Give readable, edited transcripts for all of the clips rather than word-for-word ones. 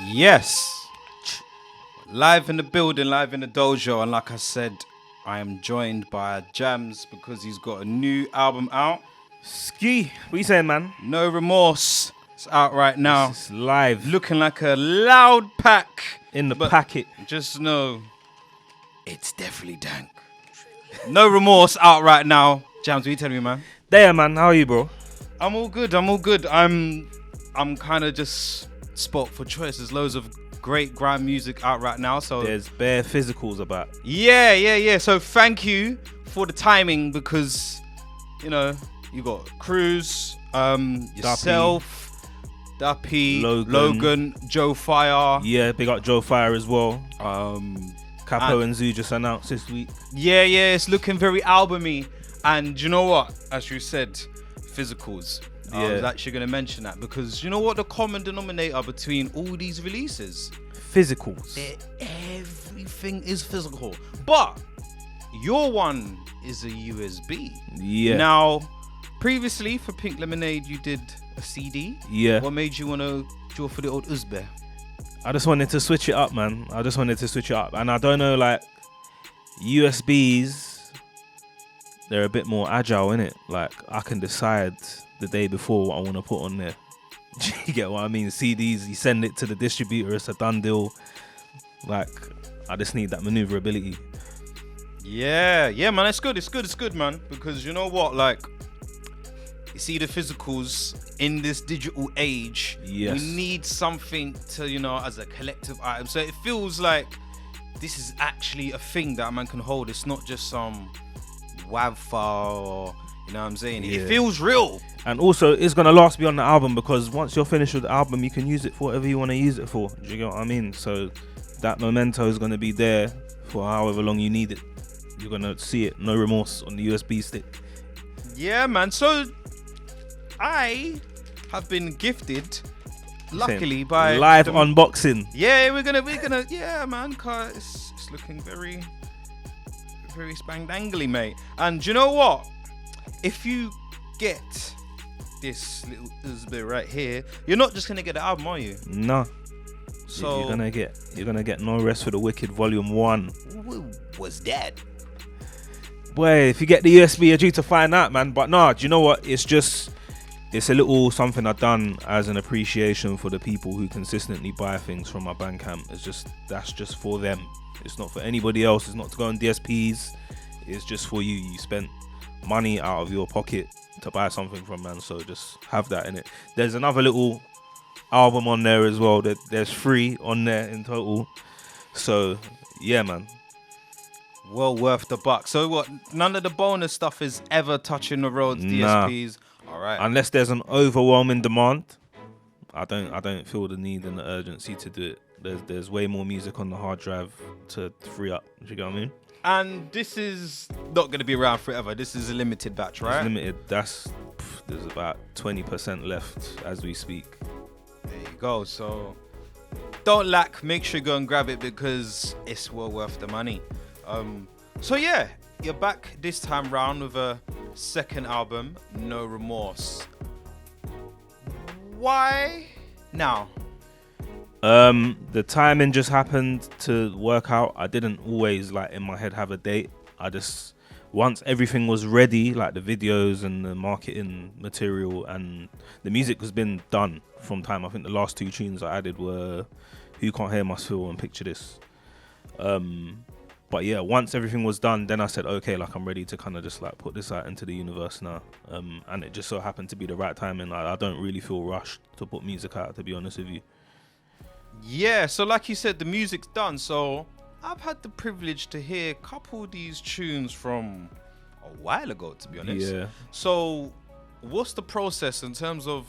Yes, live in the building, live in the dojo, and like I said, I am joined by Jammz because he's got a new album out. Ski, what you saying, man? No Remorse. It's out right now. It's live. Looking like a loud pack. In the but packet. Just know, it's definitely dank. No Remorse out right now. Jammz, what you telling me, man? There, man. How are you, bro? I'm all good. I'm kind of just spot for choice. There's loads of great grime music out right now. So there's bare physicals about. Yeah. So thank you for the timing because, you know, you got Cruz, yourself, Duppy, Logan, Joe Fire. Yeah, big up Joe Fire as well. Capo and Zoo just announced this week. Yeah, it's looking very albumy. And you know what? As you said, physicals. I was actually going to mention that because you know what the common denominator between all these releases? Physicals. Everything is physical. But your one is a USB. Yeah. Now, previously for Pink Lemonade, you did a CD. Yeah. What made you want to draw for the old Uzbe? I just wanted to switch it up, man. And I don't know, like, USBs, they're a bit more agile, innit? Like, I can decide the day before what I want to put on there. You get what I mean? CDs, you send it to the distributor, it's a done deal. Like, I just need that maneuverability. Yeah, man, it's good, man. Because you know what, like, you see the physicals in this digital age. Yes. We need something to, you know, as a collective item. So it feels like this is actually a thing that a man can hold. It's not just some WAV file or, you know what I'm saying? Yeah. It feels real. And also, it's going to last beyond the album because once you're finished with the album, you can use it for whatever you want to use it for. Do you get what I mean? So that memento is going to be there for however long you need it. You're going to see it, No Remorse, on the USB stick. Yeah, man. So I have been gifted, luckily, by live unboxing. Yeah, we're gonna, yeah, man. Cause it's looking very spang-dangly, mate. And you know what? If you get this little Uzbe right here, you're not just gonna get the album, are you? No. So you're gonna get No Rest for the Wicked Volume 1. What's that? Boy, if you get the USB, you're due to find out, man. But nah, do you know what? It's a little something I've done as an appreciation for the people who consistently buy things from my Bandcamp. That's just for them. It's not for anybody else. It's not to go on DSPs. It's just for you. You spent money out of your pocket to buy something from, man. So just have that in it. There's another little album on there as well. There's 3 on there in total. So yeah, man. Well worth the buck. So what? None of the bonus stuff is ever touching the roads, DSPs. Nah. All right. Unless there's an overwhelming demand, I don't feel the need and the urgency to do it. There's way more music on the hard drive to free up. Do you get what I mean? And this is not going to be around forever. This is a limited batch, right? It's limited. There's about 20% left as we speak. There you go. So don't lack. Make sure you go and grab it because it's well worth the money. So yeah, you're back this time round with a second album, No Remorse. Why now? The timing just happened to work out. I didn't always, like, in my head have a date. I just, once everything was ready, like the videos and the marketing material and the music has been done from time. I think the last 2 tunes I added were Who Can't Hear Must Feel and Picture This. But yeah, once everything was done, then I said, okay, like, I'm ready to kind of just like put this out into the universe now. And it just so happened to be the right timing. I don't really feel rushed to put music out, to be honest with you. Yeah, so like you said, the music's done. So I've had the privilege to hear a couple of these tunes from a while ago, to be honest. Yeah. So what's the process in terms of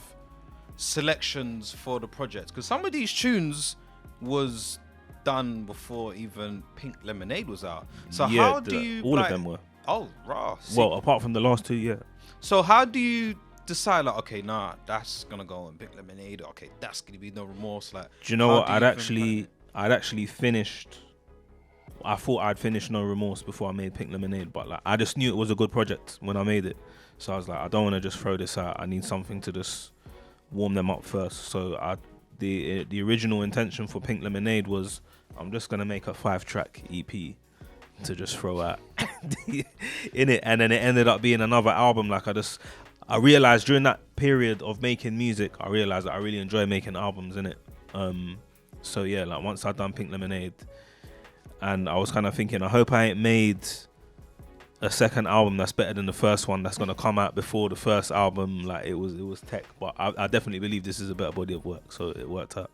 selections for the project? Because some of these tunes was done before even Pink Lemonade was out. So yeah, how do you all of them were. Oh, raw. Well, apart from the last 2, yeah. So how do you decide, like, okay, nah, that's gonna go on Pink Lemonade, okay, that's gonna be No Remorse? Like, do you know what? I'd actually finished. I thought I'd finished No Remorse before I made Pink Lemonade, but like I just knew it was a good project when I made it. So I was like, I don't want to just throw this out. I need something to just warm them up first. So the original intention for Pink Lemonade was I'm just gonna make a 5-track EP to just throw out in it, and then it ended up being another album. Like I realized during that period of making music, I realized that I really enjoy making albums in it. So yeah, like once I'd done Pink Lemonade, and I was kind of thinking, I hope I ain't made a second album that's better than the first one, that's gonna come out before the first album. Like it was tech, but I definitely believe this is a better body of work, so it worked out.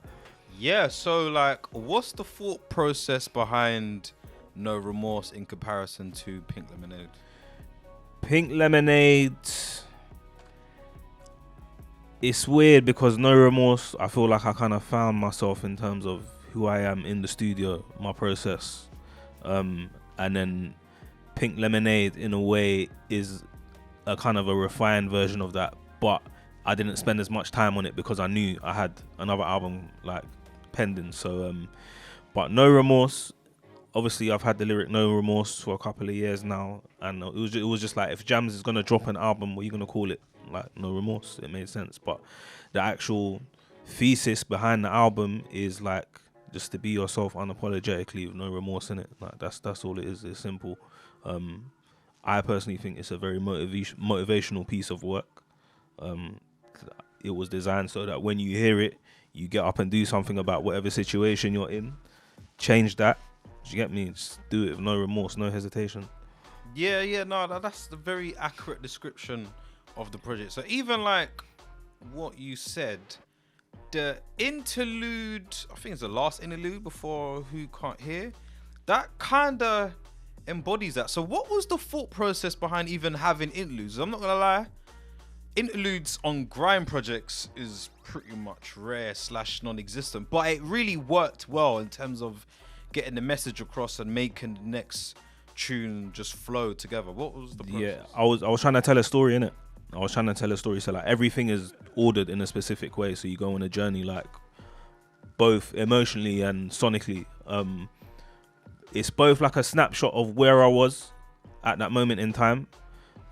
Yeah, so like, what's the thought process behind No Remorse in comparison to Pink Lemonade? Pink Lemonade, it's weird because No Remorse, I feel like I kind of found myself in terms of who I am in the studio, my process, and then Pink Lemonade in a way is a kind of a refined version of that, but I didn't spend as much time on it because I knew I had another album like pending. So but No Remorse, obviously I've had the lyric No Remorse for a couple of years now, and it was just like, if Jammz is gonna drop an album, what are you gonna call it? Like No Remorse. It made sense. But the actual thesis behind the album is like just to be yourself unapologetically with no remorse in it. Like that's all it is. It's simple. I personally think it's a very motivational piece of work. It was designed so that when you hear it, you get up and do something about whatever situation you're in. Change that. Do you get me? Just do it with no remorse, no hesitation. Yeah, no, that's the very accurate description of the project. So even like what you said, the interlude, I think it's the last interlude before Who Can't Hear, that kind of embodies that. So what was the thought process behind even having interludes? I'm not gonna lie, interludes on grime projects is pretty much rare / non-existent, but it really worked well in terms of getting the message across and making the next tune just flow together. What was the process? Yeah, I was trying to tell a story, innit? I was trying to tell a story, so like everything is ordered in a specific way, so you go on a journey like both emotionally and sonically. It's both like a snapshot of where I was at that moment in time,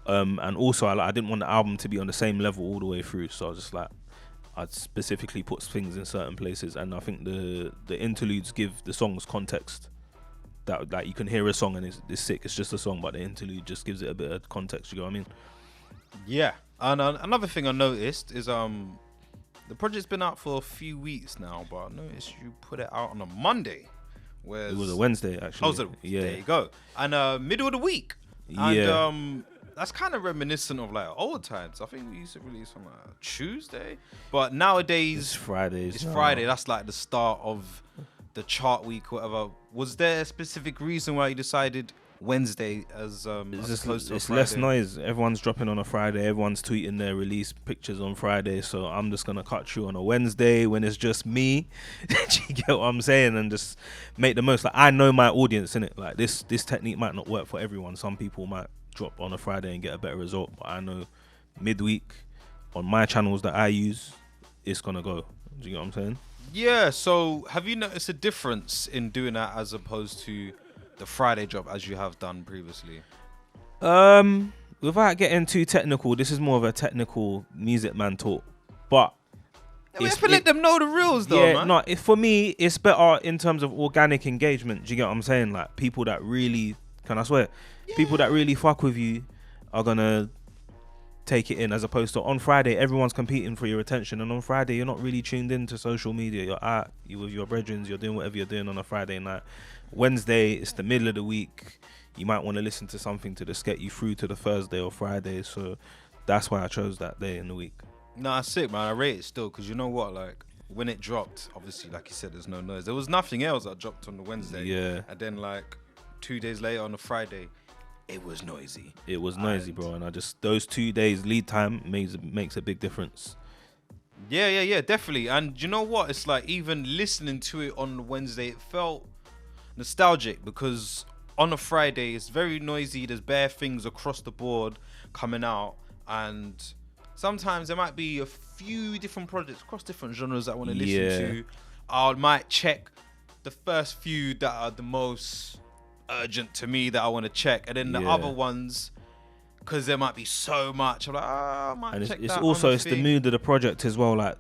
and also I didn't want the album to be on the same level all the way through, so I was just like, I'd specifically put things in certain places, and I think the interludes give the songs context. That like you can hear a song and it's sick, it's just a song, but the interlude just gives it a bit of context. You know what I mean? Yeah, and another thing I noticed is the project's been out for a few weeks now, but I noticed you put it out on a Monday. It was a Wednesday, actually. Yeah. There you go. And middle of the week. Yeah. And that's kind of reminiscent of like old times. I think we used to release on like Tuesday, but nowadays It's Fridays. It's Friday. That's like the start of the chart week, whatever. Was there a specific reason why you decided Wednesday as opposed to a it's Friday? less noise. Everyone's dropping on a Friday. Everyone's tweeting their release pictures on Friday. So I'm just gonna cut through on a Wednesday when it's just me. Do you get what I'm saying? And just make the most. Like, I know my audience, innit? Like this technique might not work for everyone. Some people might drop on a Friday and get a better result, but I know midweek on my channels that I use, it's gonna go. Do you get what I'm saying? Yeah. So have you noticed a difference in doing that as opposed to the Friday drop as you have done previously? Without getting too technical, this is more of a technical music man talk, but Yeah, we have to let them know the rules though, yeah, man. no, for me, it's better in terms of organic engagement. Do you get what I'm saying? Like people that really, can I swear? Yeah. People that really fuck with you are gonna take it in, as opposed to on Friday, everyone's competing for your attention, and on Friday, you're not really tuned into social media. You're out, you with your brethren, you're doing whatever you're doing on a Friday night. Wednesday, it's the middle of the week. You might want to listen to something to just get you through to the Thursday or Friday. So that's why I chose that day in the week. Nah, sick, man. I rate it still, because you know what? Like, when it dropped, obviously, like you said, there's no noise. There was nothing else that dropped on the Wednesday. Yeah. And then, like, 2 days later on the Friday, it was noisy. It was noisy, bro. And those 2 days lead time makes a big difference. Yeah, definitely. And you know what? It's like, even listening to it on Wednesday, it felt nostalgic, because on a Friday, it's very noisy. There's bare things across the board coming out. And sometimes there might be a few different projects across different genres that I want to listen to. I might check the first few that are the most urgent to me that I want to check, and then the other ones because there might be so much. I'm like, I might And check it's that also other it's the thing. mood of the project as well. Like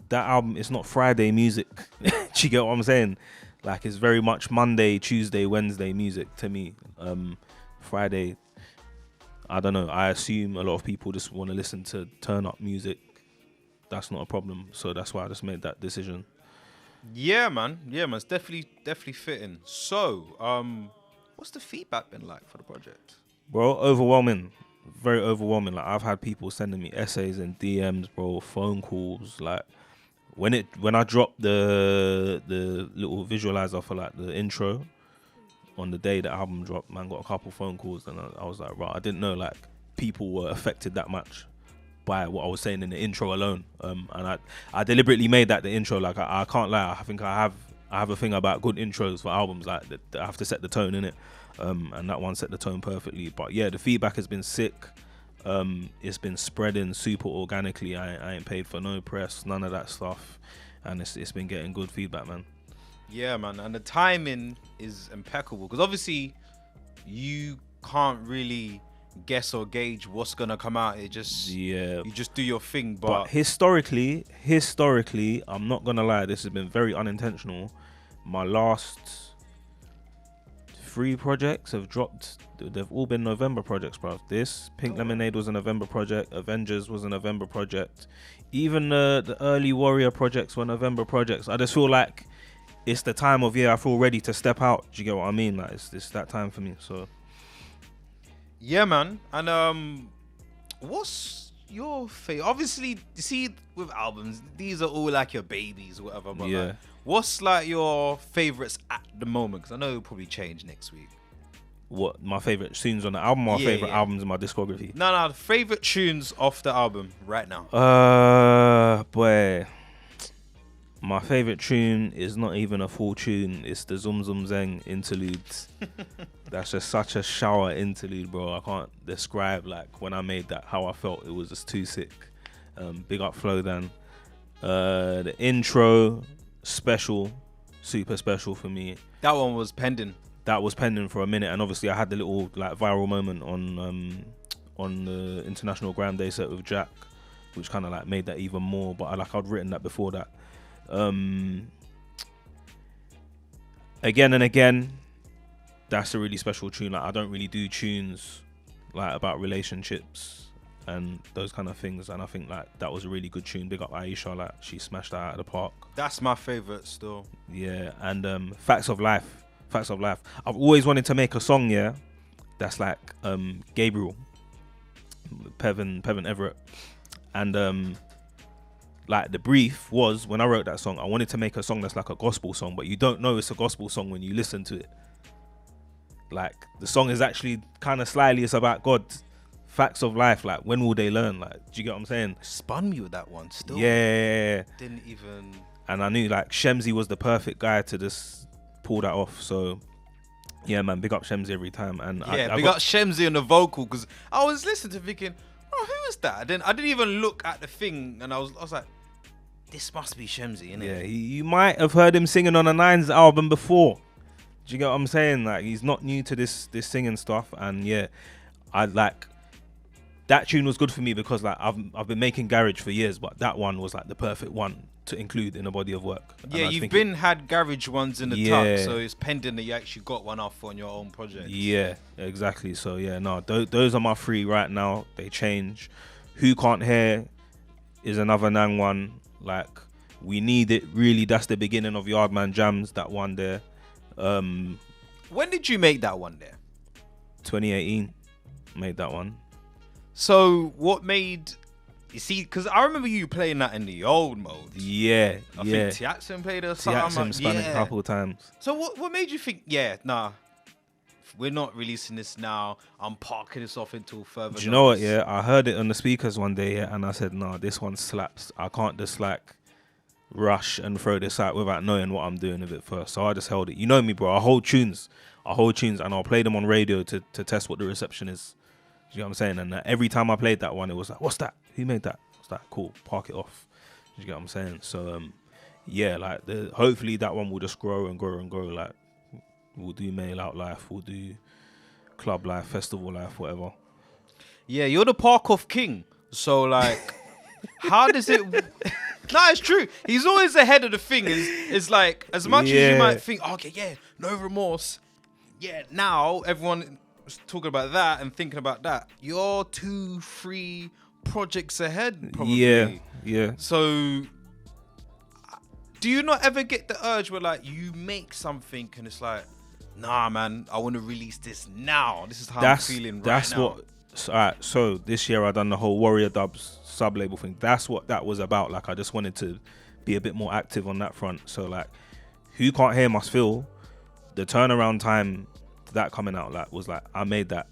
that album, it's not Friday music. Do you get what I'm saying? Like it's very much Monday, Tuesday, Wednesday music to me. Friday, I don't know. I assume a lot of people just want to listen to turn up music. That's not a problem. So that's why I just made that decision. Yeah, man. It's definitely fitting. So, what's the feedback been like for the project? Bro, overwhelming. Very overwhelming. Like I've had people sending me essays and DMs, bro, phone calls. Like when I dropped the little visualizer for like the intro on the day the album dropped, man, got a couple phone calls and I was like, right, I didn't know like people were affected that much by what I was saying in the intro alone. And I deliberately made that the intro. Like I can't lie, I think I have a thing about good intros for albums, like that I have to set the tone in it. And that one set the tone perfectly. But yeah, the feedback has been sick. It's been spreading super organically. I ain't paid for no press, none of that stuff, and it's been getting good feedback, man. Yeah, man, and the timing is impeccable because obviously you can't really guess or gauge what's gonna come out. You just do your thing. But historically, I'm not gonna lie, this has been very unintentional. My last 3 projects have dropped. They've all been November projects, bro. This Pink Lemonade was a November project. Avengers was a November project. Even the early Warrior projects were November projects. I just feel like it's the time of year I feel ready to step out. Do you get what I mean? Like it's that time for me. So yeah, man. And what's your favorite? Obviously, you see with albums, these are all like your babies, or whatever. But yeah. like, what's like your favorites at the moment? Because I know it'll probably change next week. What my favorite tunes on the album? Or favorite albums in my discography? No, the favorite tunes off the album right now. Boy, my favorite tune is not even a full tune. It's the Zum Zum Zeng interludes. That's just such a shower interlude, bro. I can't describe like when I made that how I felt. It was just too sick. Big up Flo Dan. The intro, special, super special for me. That one was pending. That was pending for a minute, and obviously I had the little like viral moment on the International Grand Day set with Jack, which kind of like made that even more. But I'd written that before that. Again and again, that's a really special tune. Like I don't really do tunes like about relationships and those kind of things, and I think like that was a really good tune. Big up Aisha, like she smashed that out of the park. That's my favorite still. Yeah, and Facts of Life. I've always wanted to make a song, yeah, that's like Gabriel, Pevin Everett, and like the brief was when I wrote that song, I wanted to make a song that's like a gospel song, but you don't know it's a gospel song when you listen to it. Like the song is actually kind of slyly, it's about God. Facts of life, like when will they learn? Like, do you get what I'm saying? Spun me with that one still. Yeah. Didn't even. And I knew like Shemzy was the perfect guy to just pull that off. So yeah, man, big up Shemzy every time. And yeah, big up Shemzy on the vocal, because I was listening to thinking, oh, who is that? I didn't even look at the thing, and I was like, this must be Shemzy, innit? Yeah, you might have heard him singing on a Nines album before. Do you get what I'm saying? Like he's not new to this singing stuff, and yeah, I like that tune was good for me because like I've been making garage for years, but that one was like the perfect one to include in a body of work. Yeah, you've had garage ones in the tuck, so it's pending that you actually got one off on your own project. Yeah, exactly. So yeah, no, those are my 3 right now. They change. Who Can't Hear is another Nang one. Like We Need It, really, that's the beginning of Yardman Jammz, that one there. When did you make that one there? 2018, made that one. So what made, you see, because I remember you playing that in the old mode. Yeah, I think Tiaxin played or something. Tiaxin spun it a couple of times. So what made you think, we're not releasing this now, I'm parking this off until further Do you know what, yeah? I heard it on the speakers one day, yeah, and I said, no, this one slaps. I can't just like rush and throw this out without knowing what I'm doing with it first. So I just held it. You know me, bro. I hold tunes and I'll play them on radio to test what the reception is. Do you know what I'm saying? And every time I played that one, it was like, what's that? Who made that? What's that? Cool. Park it off. Do you get what I'm saying? So, yeah, like hopefully that one will just grow and grow and grow. Like we'll do Mail Out Life, we'll do Club Life, Festival Life, whatever. Yeah, you're the Parkoff king. So like, how does it? No, it's true. He's always ahead of the thing. It's like as much as you might think, okay, yeah, No Remorse. Yeah, now everyone is talking about that and thinking about that. You're 2-3 projects ahead, probably. Yeah. So, do you not ever get the urge where like you make something and it's like, nah, man, I want to release this now. This is how I'm feeling right now. Alright, so this year I done the whole Warrior Dubs sub-label thing. That's what that was about. Like, I just wanted to be a bit more active on that front. So like, Who Can't Hear Must Feel, the turnaround time to that coming out like was like, I made that,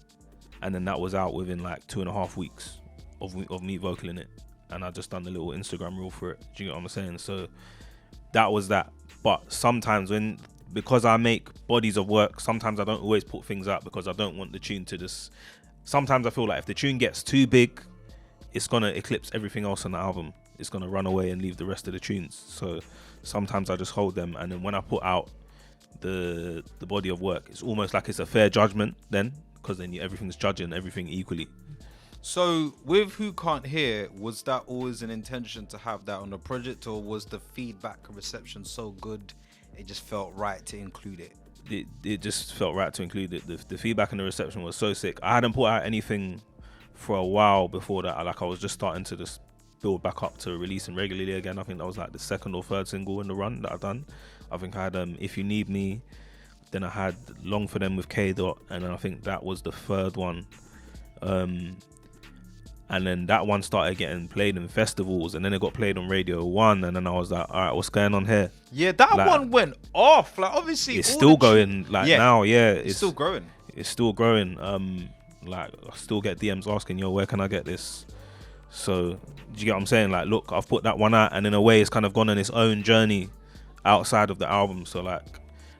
and then that was out within like 2.5 weeks of me vocaling it, and I just done the little Instagram reel for it. Do you get what I'm saying? So that was that. But sometimes because I make bodies of work, sometimes I don't always put things out because I don't want the tune to just. Sometimes I feel like if the tune gets too big, it's gonna eclipse everything else on the album. It's gonna run away and leave the rest of the tunes. So sometimes I just hold them, and then when I put out the body of work, it's almost like it's a fair judgment then, because then everything's judging everything equally. So with Who Can't Hear, was that always an intention to have that on the project, or was the feedback and reception so good it just felt right to include it? It just felt right to include it. The feedback and the reception was so sick. I hadn't put out anything for a while before that. Like, I was just starting to just build back up to releasing regularly again. I think that was like the second or third single in the run that I done. I think I had If You Need Me, then I had Long For Them with K Dot, and then I think that was the third one. And then that one started getting played in festivals, and then it got played on Radio 1, and then I was like, all right, what's going on here? Yeah, that like, one went off. Like, obviously, it's still going. Like, now, it's still growing. It's still growing. Like, I still get DMs asking, yo, where can I get this? So, do you get what I'm saying? Like, look, I've put that one out, and in a way, it's kind of gone on its own journey outside of the album. So, like,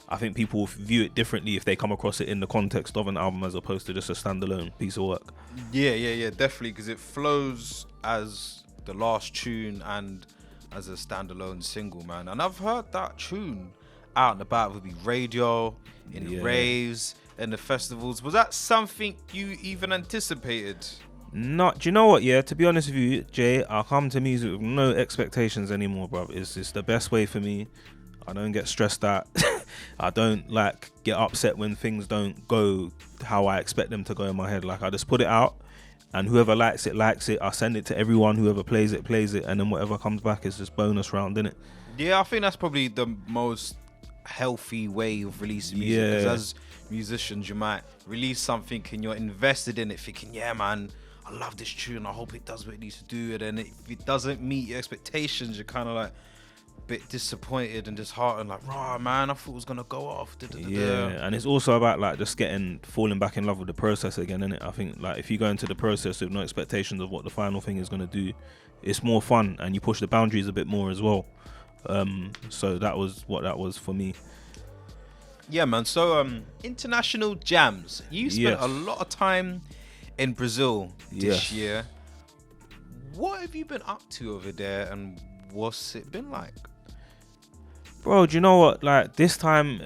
I think people view it differently if they come across it in the context of an album as opposed to just a standalone piece of work. Yeah, definitely, because it flows as the last tune and as a standalone single, man. And I've heard that tune out and about, would be radio, in the raves, and the festivals. Was that something you even anticipated? Not, do you know what? Yeah, to be honest with you, Jay, I come to music with no expectations anymore, bro. It's the best way for me. I don't get stressed out. I don't like get upset when things don't go how I expect them to go in my head. Like, I just put it out, and whoever likes it. I send it to everyone. Whoever plays it, and then whatever comes back is just bonus round, innit? Yeah, I think that's probably the most healthy way of releasing music. Because as musicians, you might release something and you're invested in it, thinking, yeah, man, I love this tune. I hope it does what it needs to do. And then if it doesn't meet your expectations, you're kind of like bit disappointed and disheartened, like, rah, man, I thought it was gonna go off. Yeah, and it's also about like just falling back in love with the process again, innit? I think like if you go into the process with no expectations of what the final thing is gonna do, it's more fun and you push the boundaries a bit more as well. So that was what that was for me. Yeah, man. So international Jammz. You spent a lot of time in Brazil this year. What have you been up to over there, and what's it been like? Bro, do you know what? Like, this time,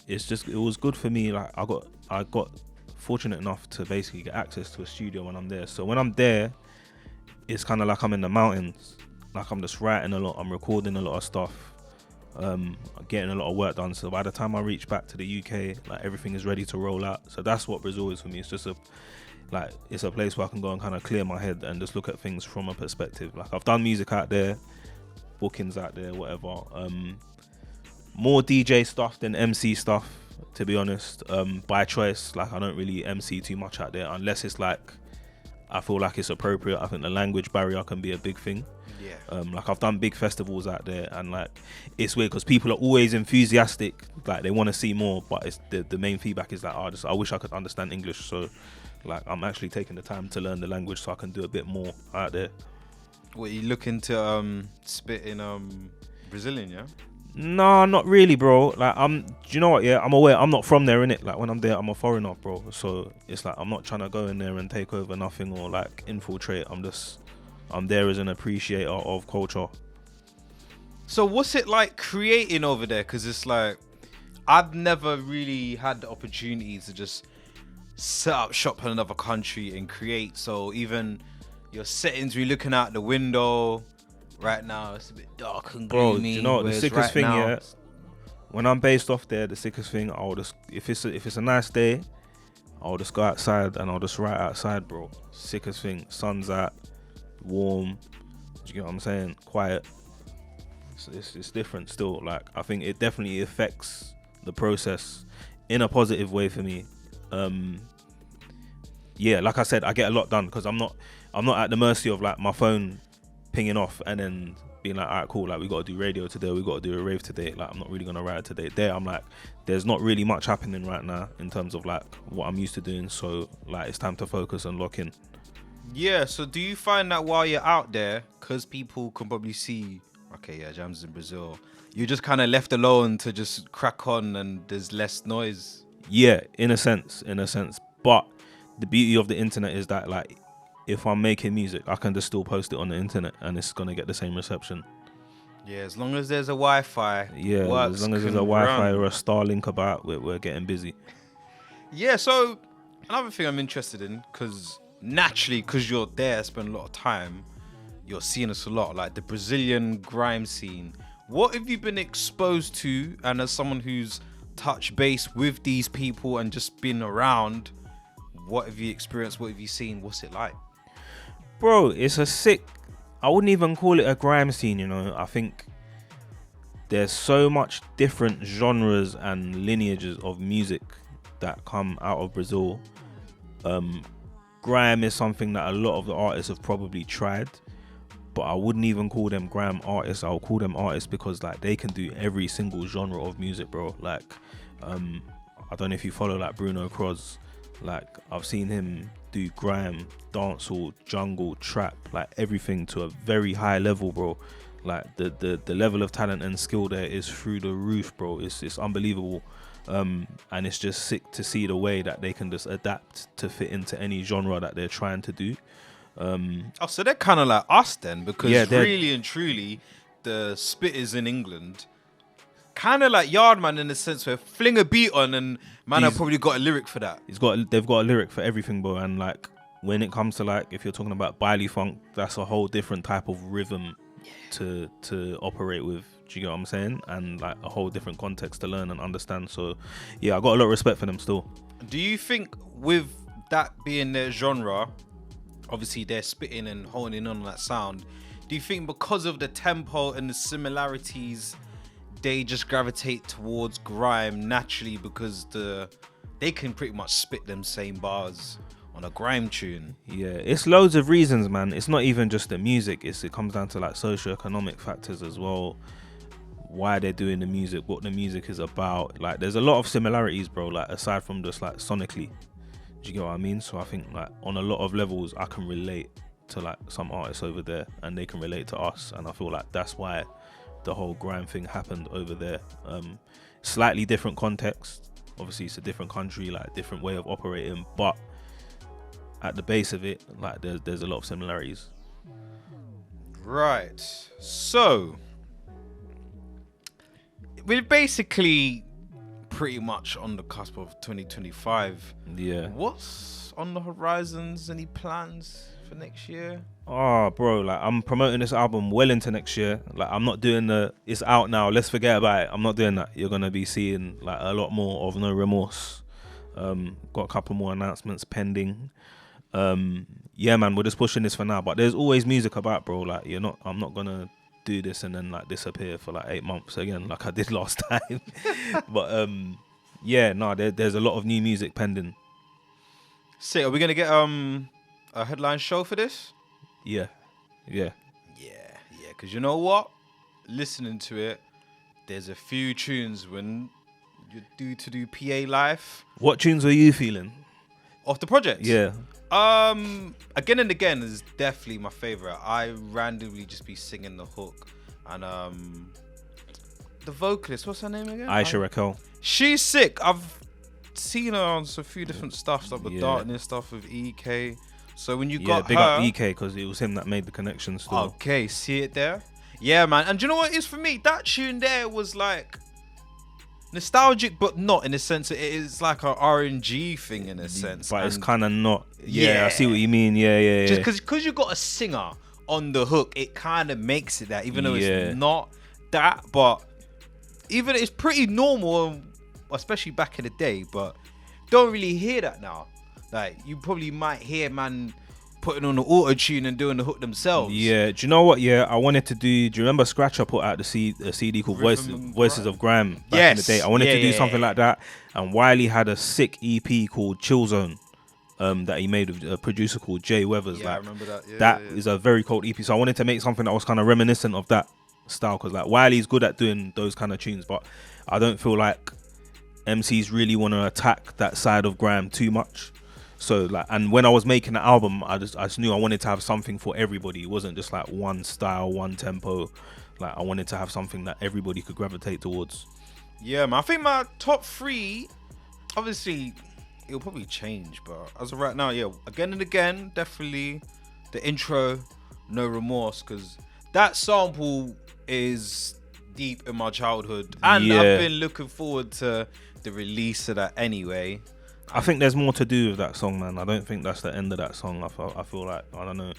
it was good for me. Like, I got fortunate enough to basically get access to a studio when I'm there. So when I'm there, it's kind of like I'm in the mountains. Like, I'm just writing a lot. I'm recording a lot of stuff. Getting a lot of work done. So by the time I reach back to the UK, like, everything is ready to roll out. So that's what Brazil is for me. It's just it's a place where I can go and kind of clear my head and just look at things from a perspective. Like, I've done music out there, bookings out there, whatever. More DJ stuff than MC stuff, to be honest. By choice. Like, I don't really MC too much out there unless it's like I feel like it's appropriate. I think the language barrier can be a big thing. Yeah. Like, I've done big festivals out there, and like, it's weird because people are always enthusiastic, like they want to see more, but it's the main feedback is like, I wish I could understand English. So like, I'm actually taking the time to learn the language so I can do a bit more out there. What, you looking to spit in Brazilian, yeah? No, not really, bro. Like, do you know what? Yeah, I'm aware. I'm not from there, innit? Like, when I'm there, I'm a foreigner, bro. So it's like, I'm not trying to go in there and take over nothing or like infiltrate. I'm there as an appreciator of culture. So what's it like creating over there? Because it's like, I've never really had the opportunity to just set up shop in another country and create. So even your settings, we're looking out the window right now, it's a bit dark and gloomy. Bro, do you know what the sickest right thing? now, Yeah, when I'm based off there, the sickest thing, I'll just if it's a nice day, I'll just go outside and I'll just write outside, bro. Sickest thing, sun's out, warm. Do you get what I'm saying? Quiet. So it's different still. Like I think it definitely affects the process in a positive way for me. Yeah, like I said, I get a lot done because I'm not at the mercy of like my phone pinging off and then being like, alright, cool, like we got to do radio today, we got to do a rave today. Like I'm not really gonna write today. There, I'm like, there's not really much happening right now in terms of like what I'm used to doing. So like it's time to focus and lock in. Yeah, so do you find that while you're out there, because people can probably see, okay, yeah, Jammz in Brazil, you're just kind of left alone to just crack on and there's less noise? Yeah, in a sense. But the beauty of the internet is that like if I'm making music, I can just still post it on the internet and it's gonna get the same reception. Yeah, as long as there's a Wi-Fi. Yeah, as long as there's a Wi-Fi or a Starlink about, we're getting busy. Yeah, so another thing I'm interested in, because naturally, because you're there, spend a lot of time, you're seeing us a lot, like the Brazilian grime scene. What have you been exposed to? And as someone who's touched base with these people and just been around, what have you experienced? What have you seen? What's it like? Bro, it's a sick, I wouldn't even call it a grime scene, you know. I think there's so much different genres and lineages of music that come out of Brazil. Grime is something that a lot of the artists have probably tried, but I wouldn't even call them grime artists. I'll call them artists because like they can do every single genre of music, bro. Like I don't know if you follow like Bruno Cross. Like I've seen him do grime, dancehall, jungle, trap, like everything to a very high level, bro. Like the level of talent and skill there is through the roof, bro. It's unbelievable. And it's just sick to see the way that they can just adapt to fit into any genre that they're trying to do. So they're kind of like us then, because Yeah, really and truly, the spitters in England, kind of like Yardman in the sense where fling a beat on and man, I've probably got a lyric for that. They've got a lyric for everything, bro. And like when it comes to like if you're talking about baile funk, that's a whole different type of rhythm to operate with. Do you get what I'm saying? And like a whole different context to learn and understand. So yeah, I got a lot of respect for them still. Do you think with that being their genre, obviously they're spitting and honing in on that sound, do you think because of the tempo and the similarities, they just gravitate towards grime naturally because they can pretty much spit them same bars on a grime tune? Yeah, it's loads of reasons, man. It's not even just the music. It comes down to like socio-economic factors as well. Why they're doing the music, what the music is about. Like there's a lot of similarities, bro, like aside from just like sonically. Do you get what I mean? So I think like on a lot of levels I can relate to like some artists over there and they can relate to us, and I feel like that's why the whole grime thing happened over there. Slightly different context, obviously it's a different country, like different way of operating, but at the base of it, like there's a lot of similarities. Right, so we're basically pretty much on the cusp of 2025. Yeah. What's on the horizons? Any plans for next year? Oh, bro, like I'm promoting this album well into next year. Like I'm not doing it's out now, let's forget about it. I'm not doing that. You're gonna be seeing like a lot more of No Remorse. Got a couple more announcements pending. Yeah, man, we're just pushing this for now. But there's always music about, bro. Like I'm not gonna do this and then like disappear for like 8 months again, like I did last time. But yeah, no, there's a lot of new music pending. So, are we gonna get a headline show for this? Yeah. Because you know what? Listening to it, there's a few tunes when you're due to do PA live. What tunes are you feeling? Off the project? Yeah. Again and Again is definitely my favorite. I randomly just be singing the hook, and the vocalist, what's her name again? Aisha Raquel. She's sick. I've seen her on a few different stuff, like the Darkness stuff with EK. So when you got big her, up EK because it was him that made the connection still. Okay, see it there? Yeah, man. And do you know what it is for me? That tune there was like, nostalgic, but not in the sense that it is like a RNG thing in a sense. But it's And kind of not. Yeah, I see what you mean. Yeah. just because you got a singer on the hook, it kind of makes it that, even though it's not that. But even it's pretty normal, especially back in the day. But don't really hear that now. Like, you probably might hear man putting on the auto tune and doing the hook themselves. Yeah, do you know what? Yeah, I wanted to do. Do you remember Scratcher put out the CD called Voices of Grime back in the day? I wanted to do something like that, and Wiley had a sick EP called Chill Zone, that he made with a producer called Jay Weathers. Yeah, like, I remember that. Yeah, that is a very cold EP. So I wanted to make something that was kind of reminiscent of that style, because like Wiley's good at doing those kind of tunes, but I don't feel like MCs really want to attack that side of grime too much. So like, and when I was making the album, I just knew I wanted to have something for everybody. It wasn't just like one style, one tempo. Like, I wanted to have something that everybody could gravitate towards. Yeah, man. I think my top 3, obviously, it'll probably change, but as of right now, yeah, again and again, definitely the intro, No Remorse, because that sample is deep in my childhood, and I've been looking forward to the release of that anyway. I think there's more to do with that song, man. I don't think that's the end of that song. I feel like, I don't know,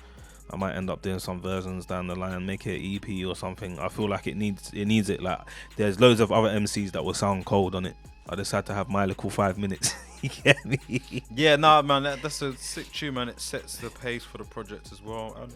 I might end up doing some versions down the line, make it an EP or something. I feel like it needs it. Like, there's loads of other MCs that will sound cold on it. I just had to have my little 5 minutes. You get me? Yeah, nah, man, that's a sick tune, man. It sets the pace for the project as well, and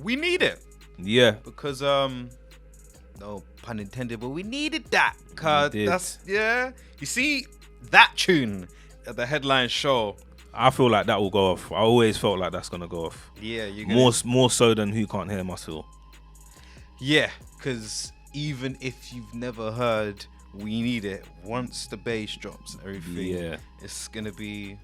we need it. Yeah, because no pun intended, but we needed that. Cause that's You see that tune at the headline show, I feel like that will go off. I always felt like that's gonna go off. Yeah, you're more so than Who Can't Hear Must Feel. Yeah, because even if you've never heard We Need It, once the bass drops and everything, it's gonna be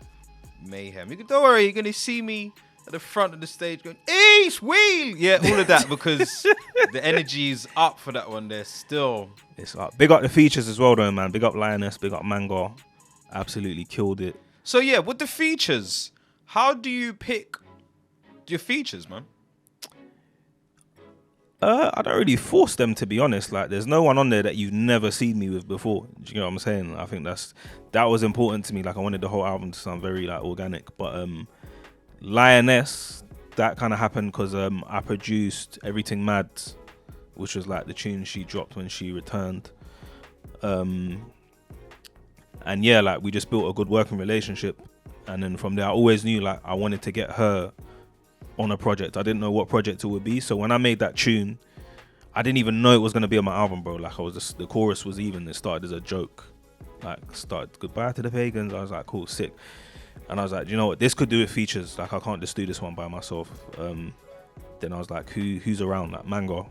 mayhem. Don't worry, you're gonna see me at the front of the stage going, East Wheel! Yeah, all of that, because the energy's up for that one there still. It's up. Big up the features as well though, man. Big up Lioness, big up Mango. Absolutely killed it. So yeah, with the features, how do you pick your features, man? I don't really force them, to be honest. Like, there's no one on there that you've never seen me with before. Do you know what I'm saying? I think that was important to me. Like, I wanted the whole album to sound very like organic. But Lioness, that kind of happened because I produced Everything Mad, which was like the tune she dropped when she returned. And yeah, like, we just built a good working relationship. And then from there, I always knew like I wanted to get her on a project. I didn't know what project it would be. So when I made that tune, I didn't even know it was going to be on my album, bro. Like, the chorus was even, it started as a joke. Like, started goodbye to the pagans. I was like, cool, sick. And I was like, you know what, this could do with features. Like, I can't just do this one by myself. Then I was like, who's around? Like, Mango.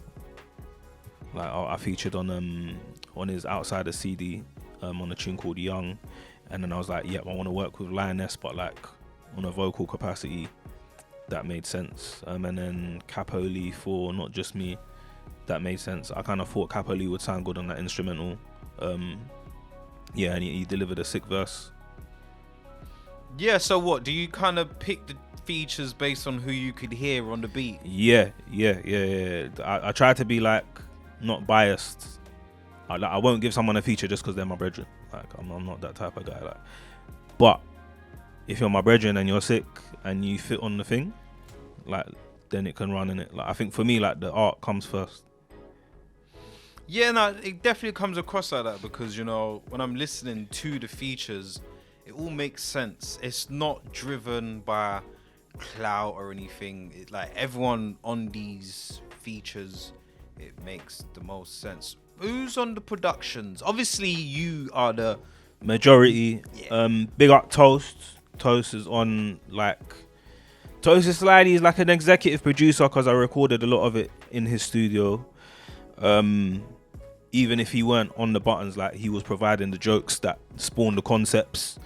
Like, I featured on his Outsider CD on a tune called Young. And then I was like, I want to work with Lioness, but like on a vocal capacity. That made sense. And then Capoli for Not Just Me, that made sense. I kind of thought Capoli would sound good on that instrumental. And he delivered a sick verse. Yeah, so what, do you kind of pick the features based on who you could hear on the beat? Yeah. I try to be like not biased. I won't give someone a feature just because they're my brethren. Like, I'm not that type of guy. Like, but if you're my brethren and you're sick and you fit on the thing, like, then it can run in it. Like, I think for me, like, the art comes first. Yeah, no, it definitely comes across like that, because, you know, when I'm listening to the features, it all makes sense. It's not driven by clout or anything. Like, everyone on these features, it makes the most sense. Who's on the productions? Obviously, you are the majority. Big up Toast. Toast is on, like, Toast is slightly like an executive producer, because I recorded a lot of it in his studio. Even if he weren't on the buttons, like, he was providing the jokes that spawned the concepts.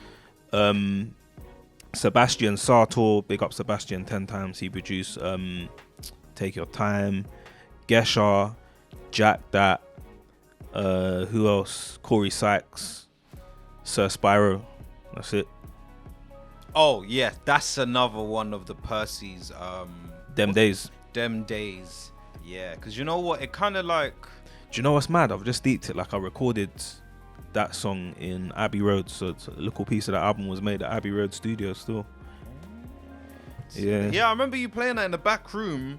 Sebastian Sartor, big up Sebastian 10 times. He produced Take Your Time, Gesha, Jack Dat, who else? Corey Sykes, Sir Spyro. That's it. Oh yeah, that's another one of the Percy's. Them Days. Yeah, because you know what? It kind of like. Do you know what's mad? I've just deeped it. Like, I recorded that song in Abbey Road. So it's a little piece of that album was made at Abbey Road Studio still. Yeah. Yeah, I remember you playing that in the back room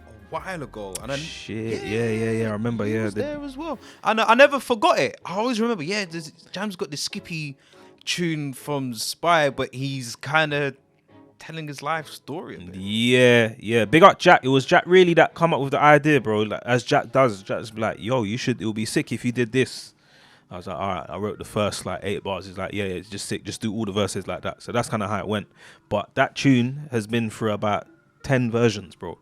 a while ago. And then, Shit. Yeah. I remember. He Yeah. was there as well. And I never forgot it. I always remember. Yeah, Jammz got the Skippy tune from Spy, but he's kind of telling his life story a bit. Yeah. Big up Jack. It was Jack really that come up with the idea, bro. Like, as Jack does, Jack's like, yo, it'll be sick if you did this. I was like, all right. I wrote the first like 8 bars. He's like, yeah, it's just sick. Just do all the verses like that. So that's kind of how it went. But that tune has been through about 10 versions, bro.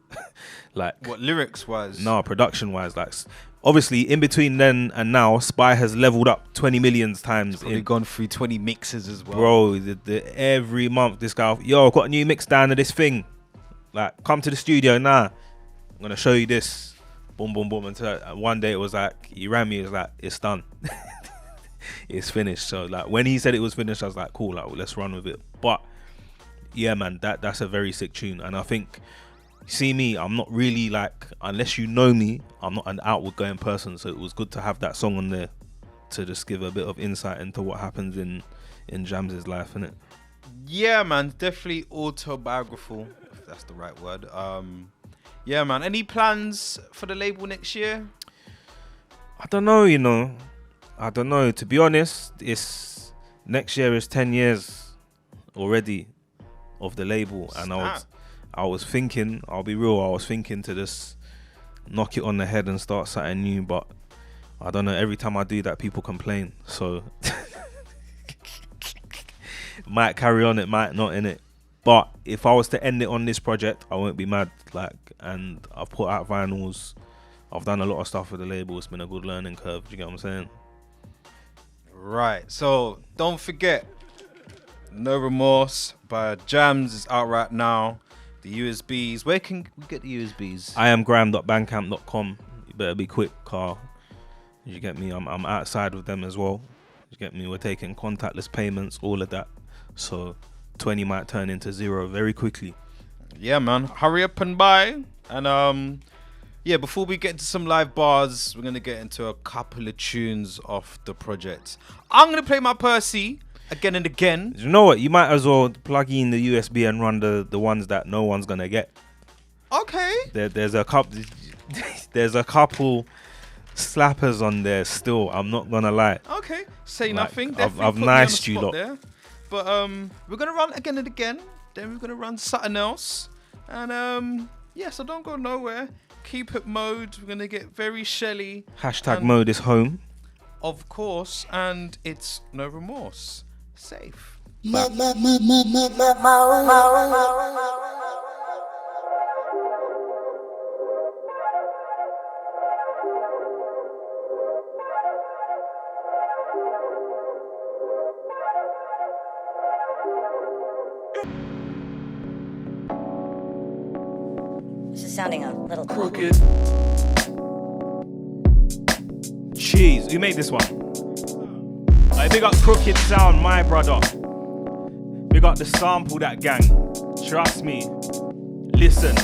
Like, what, lyrics wise? No, production wise. Like, obviously, in between then and now, Spy has leveled up 20 million times. Probably gone through 20 mixes as well. Bro, every month this guy, yo, I've got a new mix down to this thing. Like, come to the studio now. I'm gonna show you this. Boom, boom, boom. Until one day it was like, he ran me. It was like, it's done. It's finished. So like, when he said it was finished, I was like, cool. Like, well, let's run with it. But yeah, man, that's a very sick tune. And I think, see me, I'm not really like, unless you know me, I'm not an outward going person. So it was good to have that song on there to just give a bit of insight into what happens in Jammz's life, innit? Yeah, man, definitely autobiographical, if that's the right word. Yeah, man. Any plans for the label next year? I don't know, I don't know. To be honest, it's next year is 10 years already of the label. Snap. And I was thinking, I'll be real, I was thinking to just knock it on the head and start something new, but I don't know, every time I do that people complain. So might carry on, it might not, innit? But if I was to end it on this project, I won't be mad. Like, and I've put out vinyls, I've done a lot of stuff with the label. It's been a good learning curve. Do you get what I'm saying? Right. So don't forget, No Remorse by Jammz is out right now. The USBs. Where can we get the USBs? iamgram.bandcamp.com. You better be quick, Carl. You get me? I'm outside with them as well. You get me? We're taking contactless payments, all of that. So 20 might turn into 0 very quickly. Yeah, man. Hurry up and buy. And yeah, before we get into some live bars, we're gonna get into a couple of tunes off the project. I'm gonna play my Percy again and again. You know what? You might as well plug in the USB and run the ones that no one's gonna get. Okay. There's a couple. There's a couple slappers on there still. I'm not gonna lie. Okay. Say Like, nothing. I've Definitely put me on the niced you spot lot. there. But we're gonna run again and again. Then we're gonna run something else. And yeah, so don't go nowhere. Keep it mode. We're gonna get very Shelly. Hashtag mode is home. Of course, and it's No Remorse. Safe. This is sounding a little crooked. Jeez, who made this one? Like, big up Crooked Sound, my brother. Big up the sample, that gang. Trust me. Listen.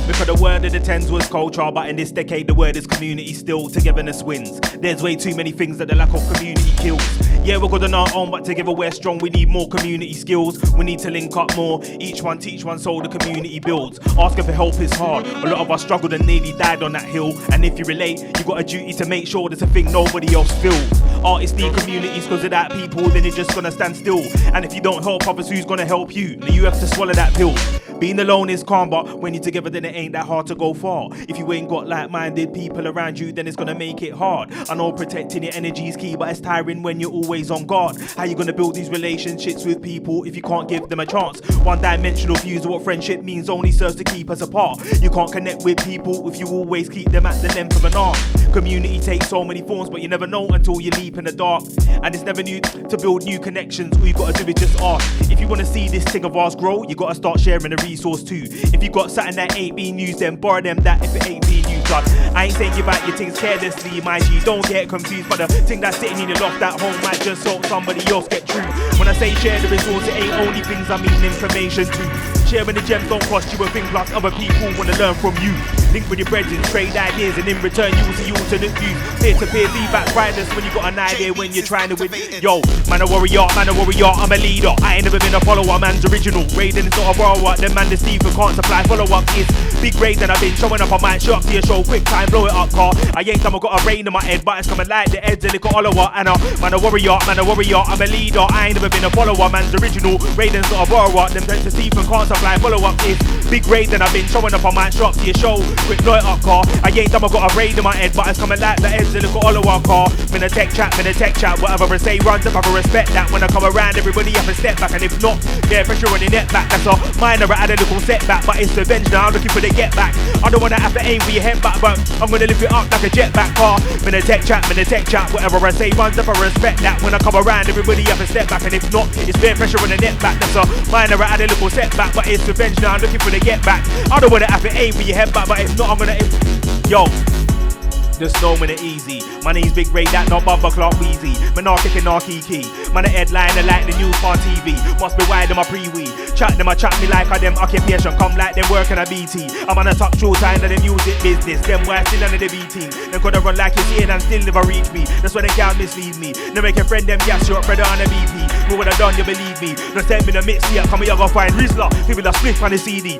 Because the word of the tens was culture, but in this decade the word is community still. Togetherness wins. There's way too many things that the lack of community kills. Yeah, we're good on our own, but together we're strong. We need more community skills. We need to link up more. Each one teach one, so the community builds. Asking for help is hard. A lot of us struggled and nearly died on that hill. And if you relate, you got a duty to make sure there's a thing nobody else feels. Artists need communities, cause without people, then you're just gonna stand still. And if you don't help others, who's gonna help you? Now you have to swallow that pill. Being alone is calm, but when you're together, then it ain't that hard to go far. If you ain't got like-minded people around you, then it's gonna make it hard. I know protecting your energy is key, but it's tiring when you're always on guard. How you gonna build these relationships with people if you can't give them a chance? One-dimensional views of what friendship means only serves to keep us apart. You can't connect with people if you always keep them at the length of an arm. Community takes so many forms, but you never know until you leap in the dark. And it's never new to build new connections. All you gotta do is just ask. If you wanna see this thing of ours grow, you gotta start sharing the resource too. If you got something that ain't being used, then borrow them that if it ain't being used. I ain't saying give out your things carelessly, my G. Don't get confused by the thing that's sitting in your loft at home might just help somebody else get through. When I say share the resource, it ain't only things I mean information too. Sharing the gems don't cost you a thing, plus other people wanna learn from you. Link with your brethren, trade ideas, and in return you will see alternate views. Peer-to-peer feedback, priceless when you got an idea when you're trying to win. Yo, man a warrior, I'm a leader. I ain't never been a follower, man's original. Raiden is not a borrower, then man the Stephen can't supply follow-up. It's big raid and I've been showing up on my show to your show. Quick time, blow it up, car. I ain't time I got a rain in my head, but it's coming like the heads a little follower. And man a warrior, I'm a leader. I ain't never been a follower, man's original. Raiden's not a borrower, them the Stephen can't supply follow-up. It's big raid and I've been showing up on my show to your show. Quick blow it up, car. I ain't time I got a rain in my head, but it's coming like the heads a little follower, car. In a tech chat, whatever I say runs if I can respect that. When I come around, everybody have to step back, and if not, yeah, pressure on the net back. That's a minor, I had a little setback, but it's revenge now. I'm looking for the get back. I don't wanna have to aim for your head back, but I'm gonna lift it up like a jetpack car. In a tech chat, whatever I say runs if I respect that. When I come around, everybody have to step back, and if not, it's bare pressure on the net back. That's a minor, I had a little setback, but it's revenge now. I'm looking for the get back. I don't wanna have to aim for your head back, but if not, I'm gonna. Yo. Just know me easy. My name's Big Ray, that not Bumper Clark Weezy. Man, not kicking our key. Man, a headliner like the news on TV. Must be wide in my pre-wee. Chat them, I chat me like a them occupation. Come like them working a BT. I'm on a top show time of the music business. Them why still under the BT. Them coulda run like you see and still never reach me. That's why they can't mislead me. They make a friend them gas short brother on the BP. What would I done, you believe me? Don't send me the mix here. Come here, go find Rizla. People that split on the CD.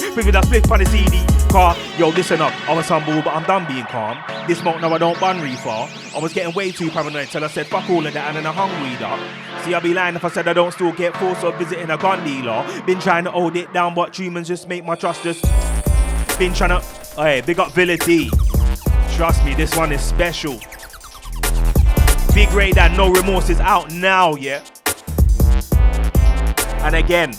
Car, yo, listen up. I was humble, but I'm done being calm. This month now I don't bun reefer. I was getting way too paranoid till I said fuck all of that and then I hung weed up. See, I'd be lying if I said I don't still get forced of visiting a gun dealer. Been trying to hold it down, but humans just make my trust just. Been trying to. Hey, big up Villa D. Trust me, this one is special. Big Ray that No Remorse is out now, yeah. And again.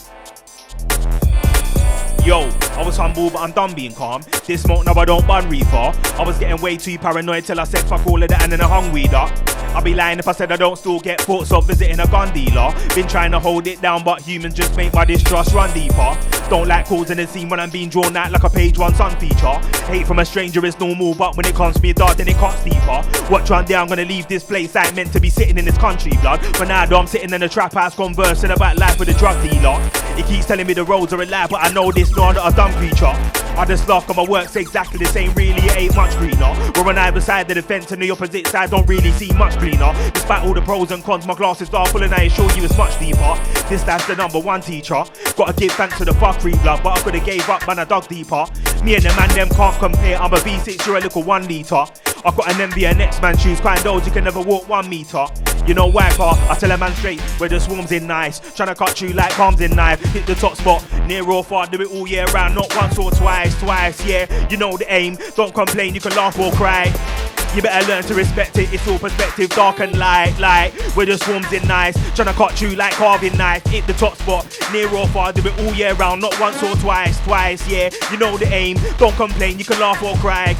Yo, I was humble, but I'm done being calm. This smoke now I don't bun reefer. I was getting way too paranoid till I said fuck all of that and then I hung weed up. I'd be lying if I said I don't still get thoughts of visiting a gun dealer. Been trying to hold it down, but humans just make my distrust run deeper. Don't like causing a scene when I'm being drawn out like a page one sun feature. Hate from a stranger is normal, but when it comes to me dark, then it cuts deeper. Watch one day I'm gonna leave this place. I ain't meant to be sitting in this country, blood. But now I'm sitting in a trap house conversing about life with a drug dealer. He keeps telling me the roads are a lie, but I know this, no, I'm not a dumb creature. I just laugh cause my work's exactly the same, really it ain't much greener. We're on either side of the fence and the opposite side don't really see much cleaner. Despite all the pros and cons, my glasses are full and I assure you it's much deeper. This that's the #1 teacher. Gotta give thanks to the fuckery blood, but I could've gave up man I dug deeper. Me and the man them can't compare, I'm a V6, you're a little 1 litre. I got an envy and next man shoes, kind those you can never walk 1 meter. You know why, car? I tell a man straight, where the swarms in nice. Tryna cut you like palms in knife. Hit the top spot, near or far, do it all year round. Not once or twice, yeah. You know the aim, don't complain, you can laugh or cry. You better learn to respect it, it's all perspective, dark and light. Where the swarms in nice, tryna cut you like carving knife. Hit the top spot, near or far, do it all year round. Not once or twice, yeah. You know the aim, don't complain, you can laugh or cry.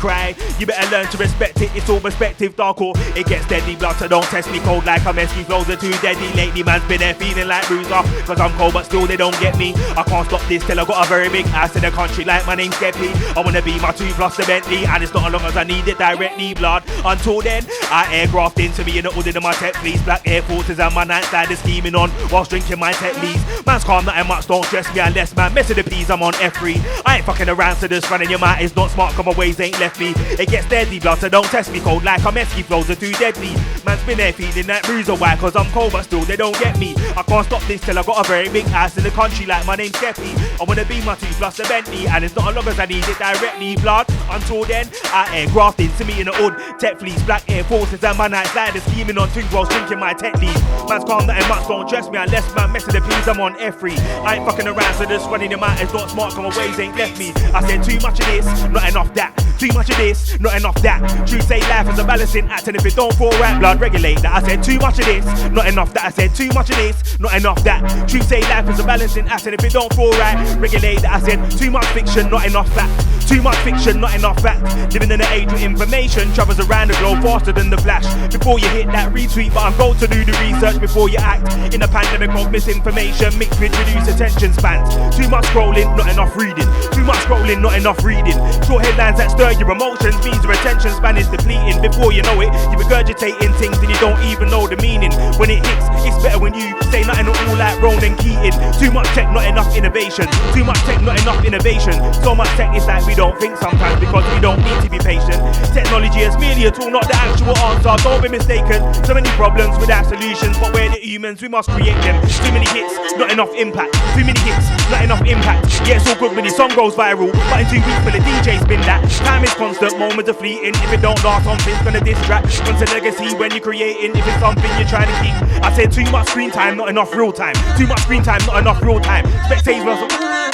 You better learn to respect it, it's all perspective, dark or it gets deadly blood, so don't test me cold like I'm esky. Flows are too deadly lately, man's been there feeling like bruiser. Cause I'm cold but still they don't get me. I can't stop this till I got a very big ass in the country like my name's Geppy. I wanna be my 2 plus the Bentley, and it's not as long as I need it directly, blood. Until then, I airgraft into me in the hoodie of my tech fleece. Black Air Forces and my nightstand is scheming on whilst drinking my tech leads. Man's calm, nothing much, don't stress me unless man mess with the peas, I'm on F3. I ain't fucking around, so just running your mouth is not smart, cause my ways ain't left me. It gets deadly blood, so don't test me cold like I'm esky. Flows are too deadly. Man's been there feeding that bruiser, why? Cause I'm cold but still they don't get me. I can't stop this till I got a very big ass in the country like my name's Geppy. I wanna be my 2 plus the Bentley, and it's not as long as I need it directly, blood. Until then, I airgraft into me in the hood. Tech fleece, Black Air Forces and my nightstand is scheming on twins whilst drinking my tech lead. Man's calm, nothing much, don't stress me unless man mess with the peas, I'm on F3. I ain't fucking around, so just running your mouth is not smart, cause my ways ain't left me. I said too much of this, not enough that. Too much of this, not enough that. True say life is a balancing act, and if it don't fall right, blood regulate that. I said too much of this, not enough that. I said too much of this, not enough that. True say life is a balancing act, and if it don't fall right, regulate that. I said too much fiction, not enough fact. Too much fiction, not enough fact. Living in an age with information, travels around the globe faster than the flash. Before you hit that retweet, but I'm going to do the research before you act. In a pandemic of misinformation mixed with reduced attention spans. Too much scrolling, not enough reading. Too much scrolling, not enough reading. Short headlines that stir blur your emotions, means your attention span is depleting. Before you know it, you're regurgitating things and you don't even know the meaning. When it hits, it's better when you say nothing at all like Ronan Keating. Too much tech, not enough innovation. Too much tech, not enough innovation. So much tech, it's like we don't think sometimes because we don't need to be patient. Technology is merely a tool, not the actual answer. Don't be mistaken. So many problems without solutions, but we're the humans, we must create them. Too many hits, not enough impact. Too many hits, not enough impact. Yeah, it's all good when the song goes viral, but in 2 weeks for the DJ spin that. Time is constant, moments are fleeting. If it don't last, something's gonna distract. Once a legacy when you're creating, if it's something you're trying to keep. I said too much screen time, not enough real time. Too much screen time, not enough real time. Spectators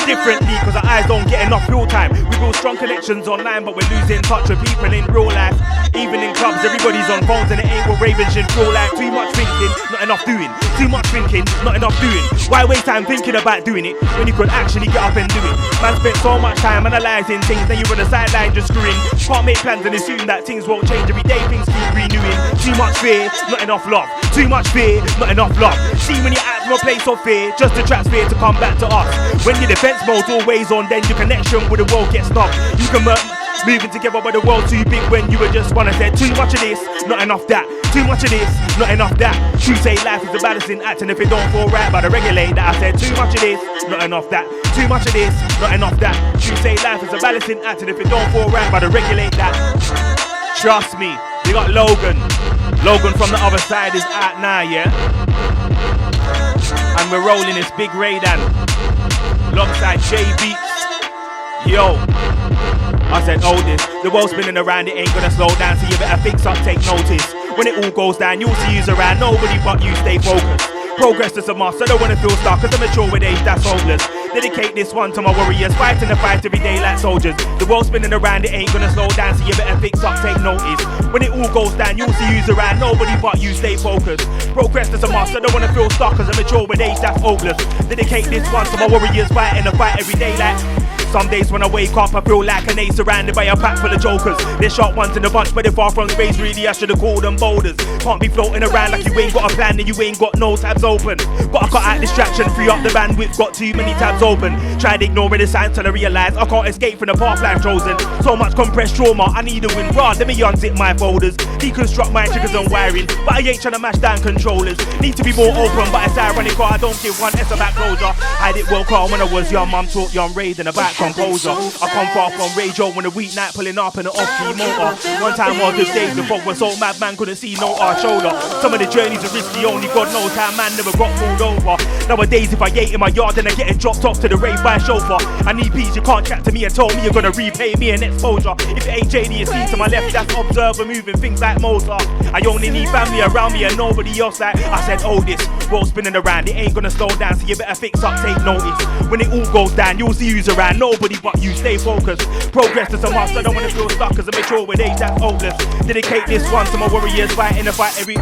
differently, cause our eyes don't get enough real time. We build strong connections online, but we're losing touch with people in real life. Even in clubs, everybody's on phones and it ain't what ravens should feel like. Too much thinking, not enough doing. Too much thinking, not enough doing. Why waste time thinking about doing it when you could actually get up and do it? Man spent so much time analysing things, then you're on the sideline just screwing. Can't make plans and assume that things won't change every day, things keep renewing. Too much fear, not enough love. Too much fear, not enough love. See when you act from a place of fear, just attracts fear to come back to us. When your defense mode's always on, then your connection with the world gets stopped. You can moving together but the world too big when you were just one. I said too much of this, not enough that. Too much of this, not enough that. You say life is a balancing act, and if it don't fall right, better regulate that. I said too much of this, not enough that. Too much of this, not enough that. You say life is a balancing act, and if it don't fall right, better regulate that. Trust me, we got Logan. Logan from the other side is out now, yeah? And we're rolling this big Raydan alongside J Beatz. Yo, I said, hold this. The world's spinning around, it ain't gonna slow down, so you better fix up, take notice. When it all goes down, you'll see who's around, nobody but you, stay focused. Progress is a must, I don't wanna feel stuck, cause I'm mature with age, that's hopeless. Dedicate this one to my warriors, fighting the fight every day like soldiers. The world's spinning around, it ain't gonna slow down, so you better fix up, take notice. When it all goes down, you'll see who's around, nobody but you, stay focused. Progress is a must, I don't wanna feel stuck, cause I'm mature with age, that's hopeless. Dedicate this one to my warriors, fighting the fight every day like. Some days when I wake up, I feel like an ace surrounded by a pack full of jokers. They're sharp ones in the bunch, but they're far from space. Really, I should've called them boulders. Can't be floating around like you ain't got a plan and you ain't got no tabs open. Gotta cut out distraction, free up the bandwidth, got too many tabs open. Tried ignoring the signs till I realised I can't escape from the path life chosen. So much compressed trauma, I need a win. Rod, let me unzip my folders, deconstruct my triggers and wiring. But I ain't trying to mash down controllers. Need to be more open, but it's ironic, I don't give one S about closure. I did well calm when I was young, mum taught young Raiden about composer. I come far from radio when a weeknight pulling up in an off-key motor. One time was the days the fog was so mad man couldn't see no arch shoulder. Some of the journeys are risky, only God knows how man never got pulled over. Nowadays if I ate in my yard then I get dropped off to the rave by a chauffeur. I need peace, you can't chat to me and tell me you're gonna repay me an exposure. If it ain't JD, you see to my left, that's observer moving things like Mozart. I only need family around me and nobody else like. I said, oh this, world spinning around, it ain't gonna slow down, so you better fix up, take notice. When it all goes down, you'll see who's around, nobody but you, stay focused. Progress is a must, I don't wanna feel stuck, cause I'm mature with age, that's hopeless. Dedicate this one to my warriors, fighting the fight every.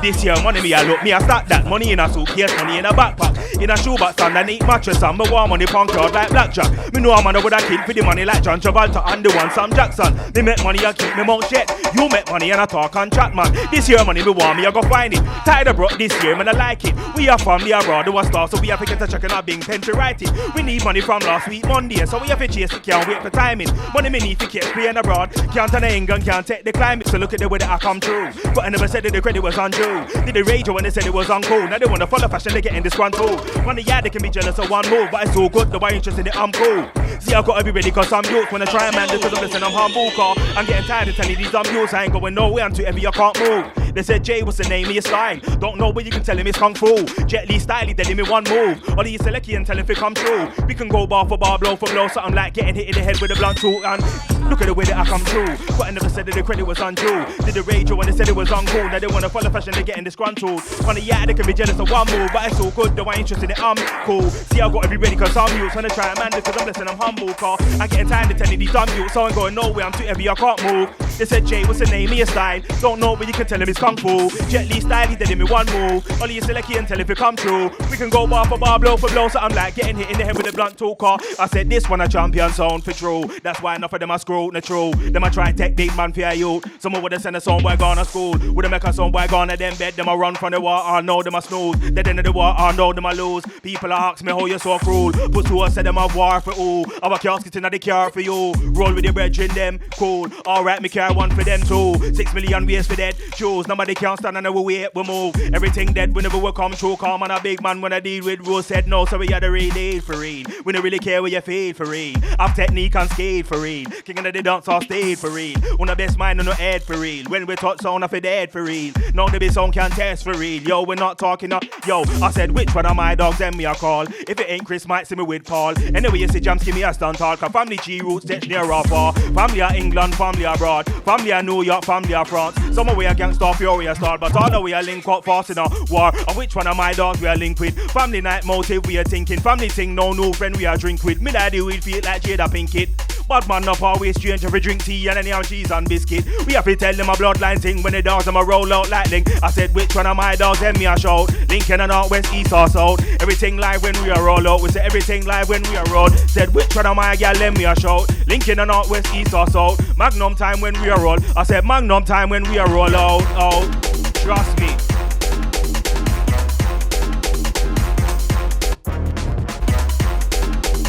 This year, money me, I look me, I stack that. Money in a suitcase, money in a backpack. In a shoebox, and I need mattress, and my warm money punk yard like blackjack. Me know I'm on with a kid for the money like John Travolta and the one Sam Jackson. Me make money, I keep me mouth shut. You make money and I talk and chat, man. This year, money me want me, I go find it. Tired of broke this year, man, I like it. We are family abroad, we are stars, so we have to get a check and a bing pen to write it. We need money from last week, Monday, so we have to chase it, can't wait for timing. Money me need to keep playing abroad. Can't turn the England, can't take the climate, so look at the way that I come through. But I never said that the credit was undue. Did the rage when they said it was uncool. Now they wanna follow fashion, they getting disgruntled. Money, yeah, they can be jealous of one move, but it's all good, the way interested in it, I'm cool. See, I gotta be ready cause I'm youth. When I try and man this, cause I'm listening, I'm humble, car. I'm getting tired of telling these dumb youths I ain't going nowhere, I'm too heavy, I can't move. They said, Jay, what's the name of your style? Don't know, but you can tell him it's kung fu. Jet Li style, they give me one move. All these selecty and tell him if it come true. We can go bar for bar, blow for blow, something like getting hit in the head with a blunt tool. And look at the way that I come true. But I never said that the credit was undue. Did the rage when they said it was uncool. Now they wanna follow fashion, they getting disgruntled. Funny, yeah, they can be jealous of one move, but it's all good, though I ain't interested in it, I'm cool. See, I gotta be ready cause I'm youths. When I try and man this, cause I'm blessed and I'm humble, car. I'm getting tired of telling these dumb youths, so I'm going nowhere, I'm too heavy, I can't move. They said, Jay, what's the name of your style? Don't know, but you can tell him it's kung fu. Jet Li style, he did me one move. All you selecty and tell if it come true. We can go bar for bar, blow for blow, so I'm like getting hit in the head with a blunt tool, car. I said this one a champion sound for true. That's why enough of them are screw. fruit, the true. Them a try take big man for your youth. Some would send a son boy gone to school. Would make a son boy gone to them bed. Them a run from the war, I know them a snooze. Dead end of the war, I know them a lose. People ask me how you so cruel. Put to us, say them a war for who. Our casket in the car for you. Roll with your brethren, them cool. Alright, me care one for them too. 6 million ways for dead. Choose, nobody can stand and we wait, we move. Everything dead whenever we come true. Calm on a big man when I deal with rules. Said no, so we had the real deal for real. We don't really care where you feel for real. Have technique and skate for real. King of the dance all stayed for real. On the best mind on the head for real. When we touch sound off the dead for real. Now the best sound can test for real. Yo, we're not talking up. Yo, I said which one of my dogs send me a call. If it ain't Chris, might see me with Paul. Anyway, you see Jammz, give me a stand tall. Cause family G roots touch near or far. Family of England, family abroad. Family of New York, family of France. Some of we are gangsta fury a start. But all the way a link up fast in a war. And which one of my dogs we are linked with? Family night motive we are thinking. Family thing, no new friend we are drink with. Me daddy will feel like Jada Pinkett. Bad man up always strange if we drink tea and any cheese and biscuit. We have to tell them a bloodline thing when the dogs them a roll out like link. I said which one of my dogs then me a shout. Lincoln and out west east or south. Everything live when we are roll out. We say everything live when we are roll. Said which one of my gal then me a shout. Lincoln and out west east or south. Magnum time when we are roll. I said Magnum time when we are roll out. Oh, trust me.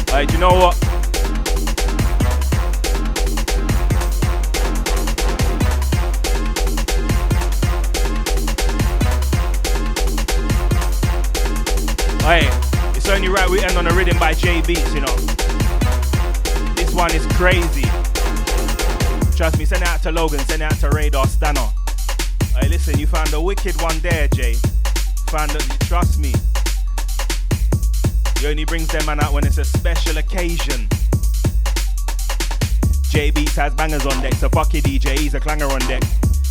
Alright, you know what? Hey, it's only right we end on a rhythm by J Beatz, you know. This one is crazy. Trust me, send it out to Logan, send it out to Radar Stanner. Hey, listen, you found a wicked one there, Jay. Trust me. He only brings them man out when it's a special occasion. J Beatz has bangers on deck, so fuck it DJ, he's a clanger on deck.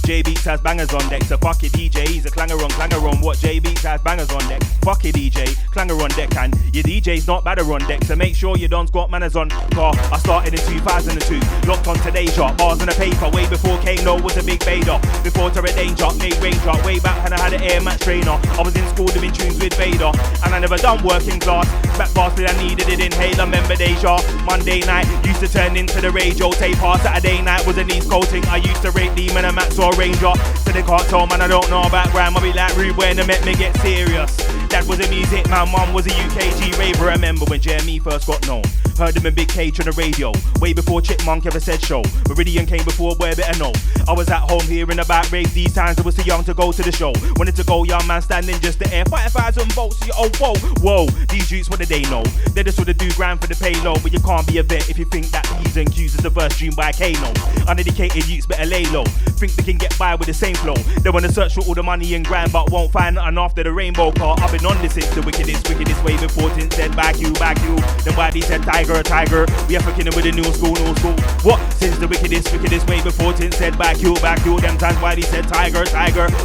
J Beatz has bangers on deck, so fuck it DJ, he's a clanger on what J Beatz has bangers on deck. Fuck it DJ, clanger on deck, and your DJ's not better on deck, so make sure you don't got manners on. Car, I started in 2002, locked on today's drop, bars on the paper, way before Kano was a big Vader. Before Terra Danger, made Ranger, way back when I had an Air Max trainer. I was in school doing tunes with Vader, and I never done working class. Back bastard, I needed it inhaler, remember Deja. Monday night, used to turn into the radio taper. Saturday night was an East Coast thing, I used to rate Demon and Max or Ranger. So they can't tell man I don't know about grime. I be like rude when they make me get serious. Dad was a music man, mum was a UKG raver. Remember when Jeremy first got known. Heard him in Big Cage on the radio, way before Chipmunk ever said show. Meridian came before Boy Better Know. I was at home hearing about raves these times. I was too young to go to the show. Wanted to go, young man standing just the air. 5,000 volts, oh whoa, whoa. These youths, what do they know? They just wanna do grand for the payload. But you can't be a vet if you think that P's and Q's is the first dream by Kano. Uneducated youths better lay low. Think they can get by with the same flow. They wanna search for all the money and grind, but won't find nothing after the rainbow car. I've been on this since the wickedest way before Tint said back you. Then why they said tiger. We are fucking with the new school. What? Since the wickedest way before Tint said back you. Them times why they said tiger.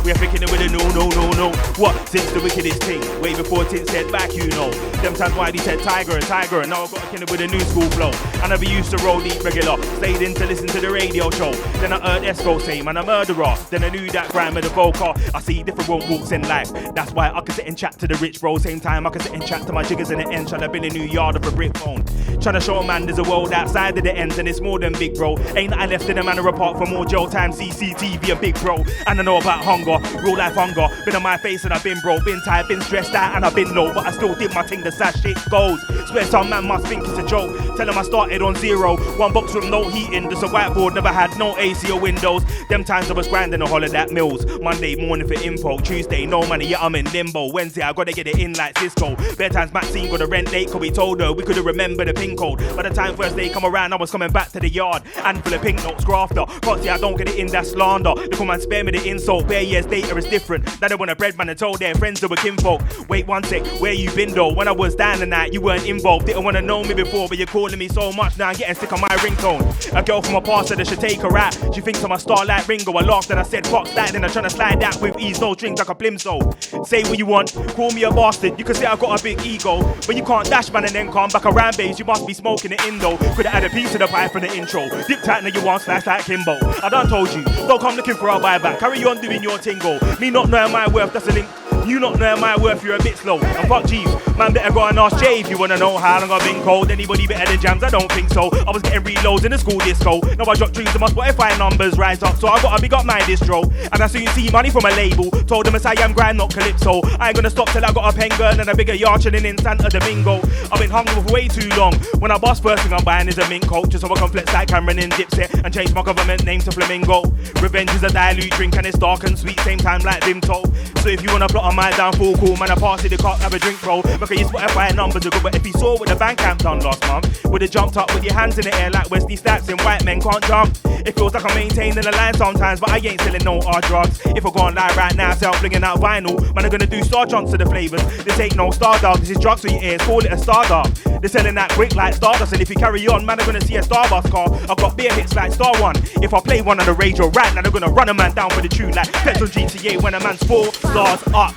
We are fucking with the no. What? Since the wickedest thing, way before Tint said back you know. Them times why they said tiger. And now I've got fucking with the new school flow. I never used to roll deep regular. Stayed in to listen to the radio show. Then I heard Esco say, man, a murderer. Then I knew that grime with the vocal. I see different walks in life. That's why I can sit and chat to the rich bro. Same time I can sit and chat to my jiggers in the end. Trying to build a new yard of a brick phone. Trying to show a man there's a world outside of the ends and it's more than big bro. Ain't I left in a manner apart from more jail time, CCTV and big bro. And I know about hunger, real life hunger. Been on my face and I've been bro. Been tired, been stressed out and I've been low. But I still did my thing, the sad shit goes. Swear some man must think it's a joke. Tell him I started on 0. One box with no heating, just a whiteboard, never had no AC or windows. Them times I was grinding a holiday at Mills. Monday morning for info, Tuesday no money, yeah I'm in limbo. Wednesday I gotta get it in like Cisco. Bare times Maxine got a rent late, cause we told her we couldn't remember the pin code. By the time Thursday come around, I was coming back to the yard. And full of pink notes, grafter. Can't say I don't get it in, that slander. The man spare me the insult, bare years later is different. Now they want a bread man and told their friends they were kinfolk. Wait one sec, where you been though? When I was down the night, you weren't involved. Didn't wanna know me before, but you're calling me so much now I'm getting sick of my ringtone. A girl from a past said I should take her out. She thinks I'm a star like Ringo. I laughed and I said fuck that, then I'm trying to slide that with ease, no drinks like a blimso. Say what you want, call me a bastard. You can say I got a big ego, but you can't dash man and then come back around babes. You must be smoking it in though. Could've had a piece of the pie from the intro. Dip tight now you want slice like Kimbo. I done told you, don't come looking for a buyback. Carry on doing your tingle. Me not knowing my worth, that's a link. You not knowing my worth, you're a bit slow. And fuck Jeeves, Man, better go and ask Jay if you wanna know how long I've been cold. Anybody better than Jammz? I don't think so. I was getting reloads in the school disco. Now I drop tunes and my Spotify numbers rise up. So I gotta big up my distro. And I soon see money from a label. Told them it's I am grind, not calypso. I ain't gonna stop till I got a pen girl and a bigger yard chilling in Santo Domingo. I've been hungry for way too long. When I bust, first thing I'm buying is a mink coat. Just so I can flex like Cameron in Dipset and change my government name to Flamingo. Revenge is a dilute drink and it's dark and sweet, same time like Vimto. So if you wanna plot on my downfall, cool man, I pass it, the can't have a drink, bro. Because your Spotify numbers are good, but if you saw what the Bandcamp done last month, would've jumped up with your hands in the air like Wesley Snipes and white men can't jump. It feels like I'm maintaining the line sometimes, but I ain't selling no hard drugs. If I go on live right now, say I'm flinging out vinyl, man, I'm gonna do star chunks to the flavors. This ain't no star dog, this is drugs for your ears, call it a stardust. They're selling that quick like Stardust, and if you carry on, man, I'm gonna see a Starbucks car. I've got beer hits like Star One. If I play one on the radio right now, they're gonna run a man down for the tune like Pets on GTA when a man's 4 stars up.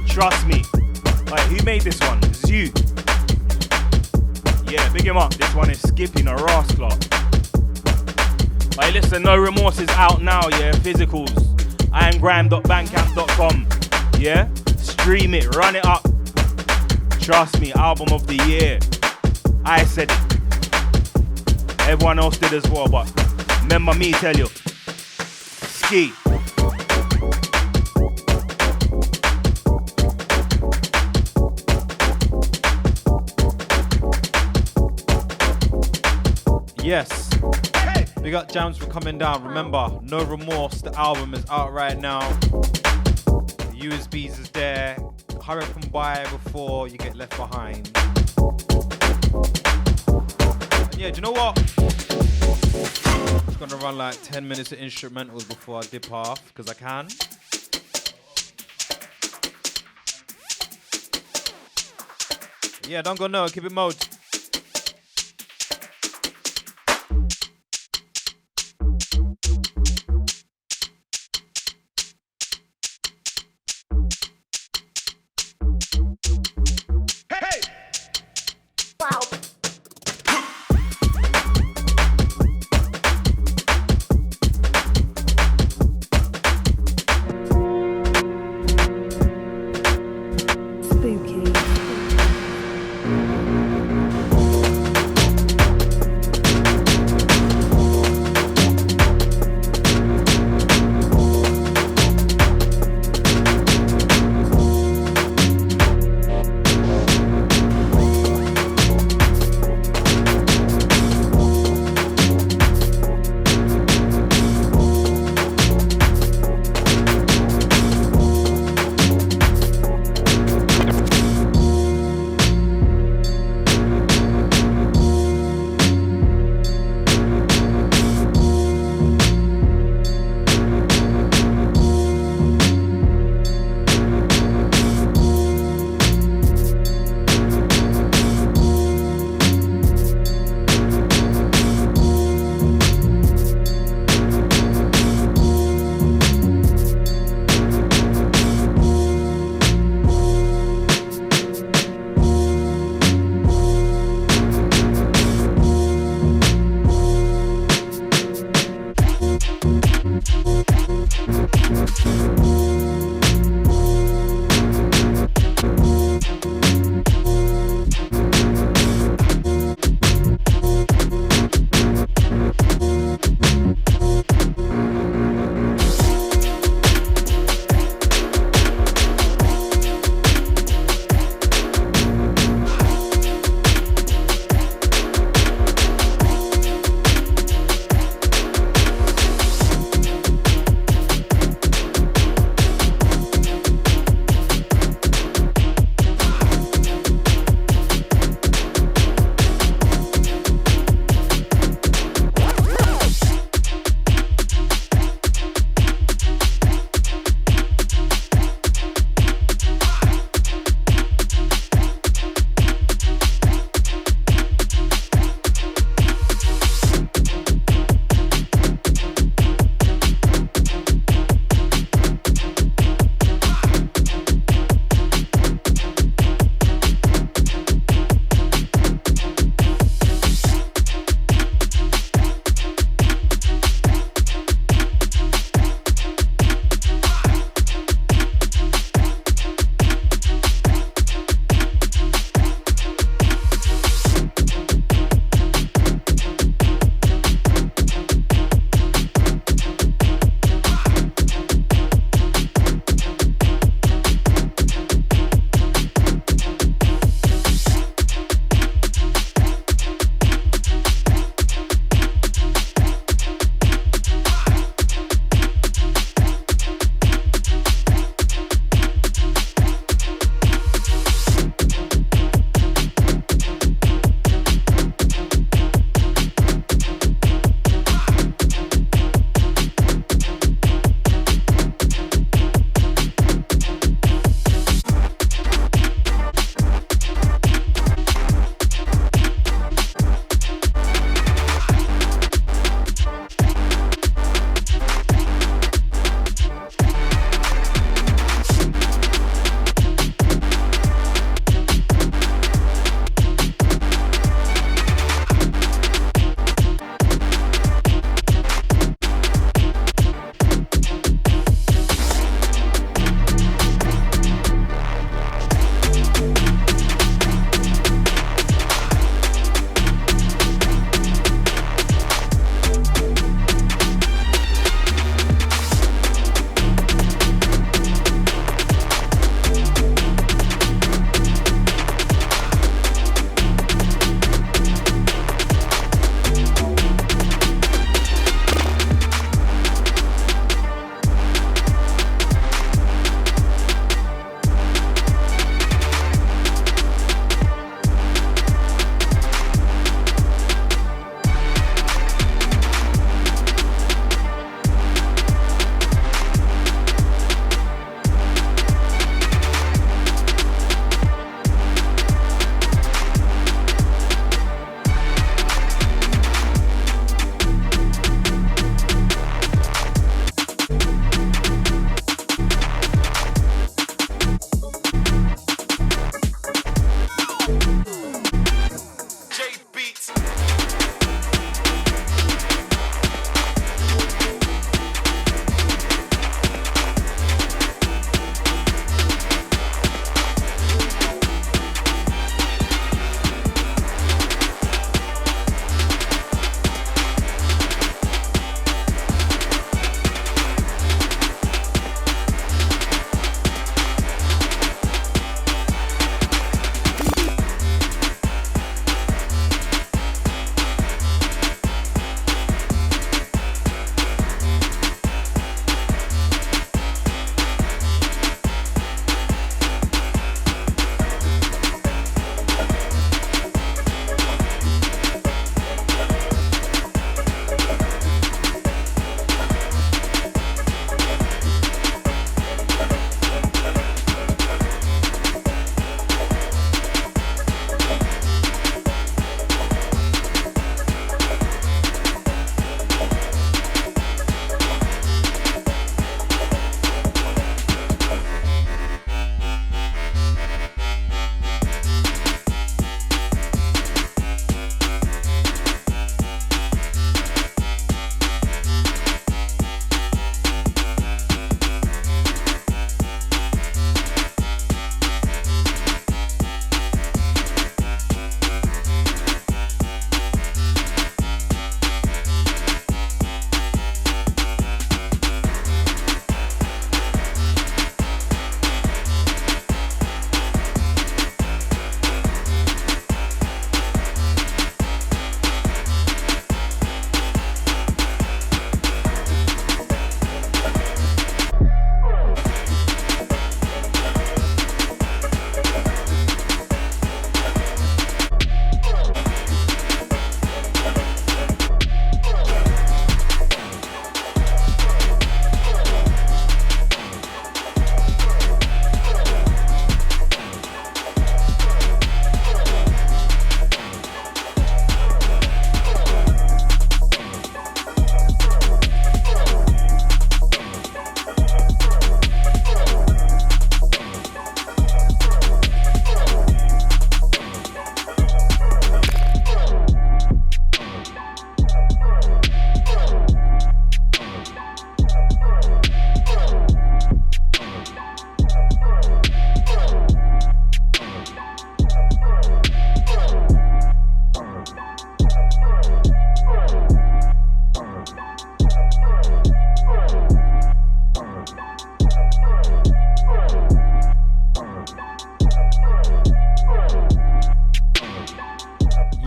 Trust me. Like, who made this one? It's you. Yeah, big him up. This one is Skipping a rascal. Like, listen, No Remorse is out now, yeah. Physicals. iamgrime.bandcamp.com. Yeah? Stream it, run it up. Trust me, album of the year. I said it. Everyone else did as well, but remember me tell you. Ski. Yes. We got Jammz for coming down. Remember, No Remorse, the album is out right now. The USBs is there. Hurry up and buy before you get left behind. And yeah, do you know what? I'm just gonna run like 10 minutes of instrumentals before I dip off, because I can. Yeah, don't go no, keep it mode.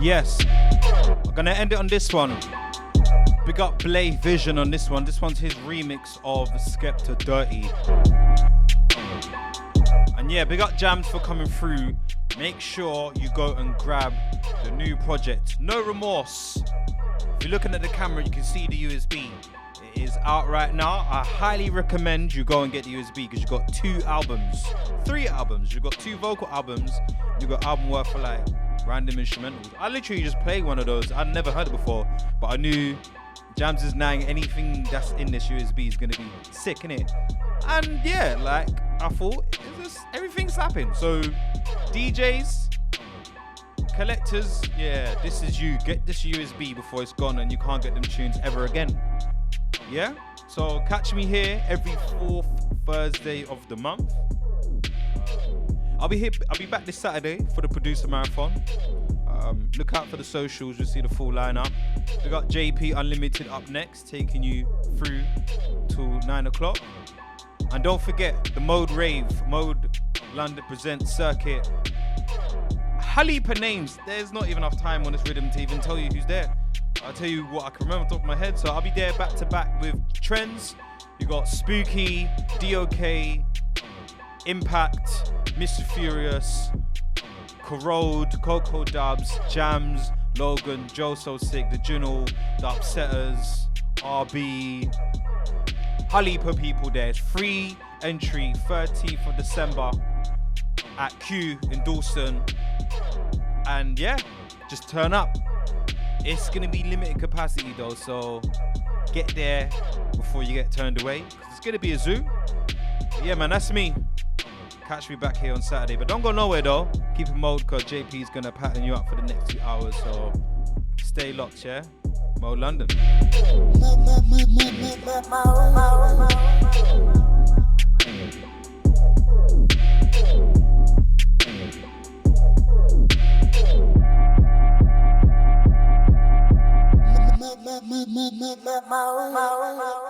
Yes. I'm gonna end it on this one. Big up Blay Vision on this one. This one's his remix of Skepta Dirty. And yeah, big up Jammz for coming through. Make sure you go and grab the new project, No Remorse. If you're looking at the camera, you can see the USB. It is out right now. I highly recommend you go and get the USB because you've got 2 albums, 3 albums. You've got 2 vocal albums. You've got album worth for like random instrumentals. I literally just played one of those. I'd never heard it before, but I knew Jammz is nang anything that's in this USB is gonna be sick, innit? And yeah, like I thought, it's just everything's slapping. So DJs, collectors, yeah, this is you. Get this USB before it's gone and you can't get them tunes ever again. Yeah? So catch me here every 4th Thursday of the month. I'll be back this Saturday for the producer marathon. Look out for the socials, you'll see the full lineup. We got JP Unlimited up next, taking you through till 9 o'clock. And don't forget the Mode Rave, Mode London Presents Circuit. Heap of names. There's not even enough time on this rhythm to even tell you who's there. I'll tell you what I can remember off the top of my head. So I'll be there back to back with Trends. You got Spooky, DOK, Impact, Mr. Furious, Corrode, Coco Dubs, Jammz, Logan, Joe So Sick, The Juno, The Upsetters, RB. Heap of people there. It's free entry, 13th of December at Q in Dawson. And yeah, just turn up. It's gonna be limited capacity though, so get there before you get turned away. It's gonna be a zoo. But yeah, man, that's me. Catch me back here on Saturday, but don't go nowhere though. Keep it mode, cause JP's gonna pattern you up for the next 2 hours. So stay locked, yeah. Mode London. Mo.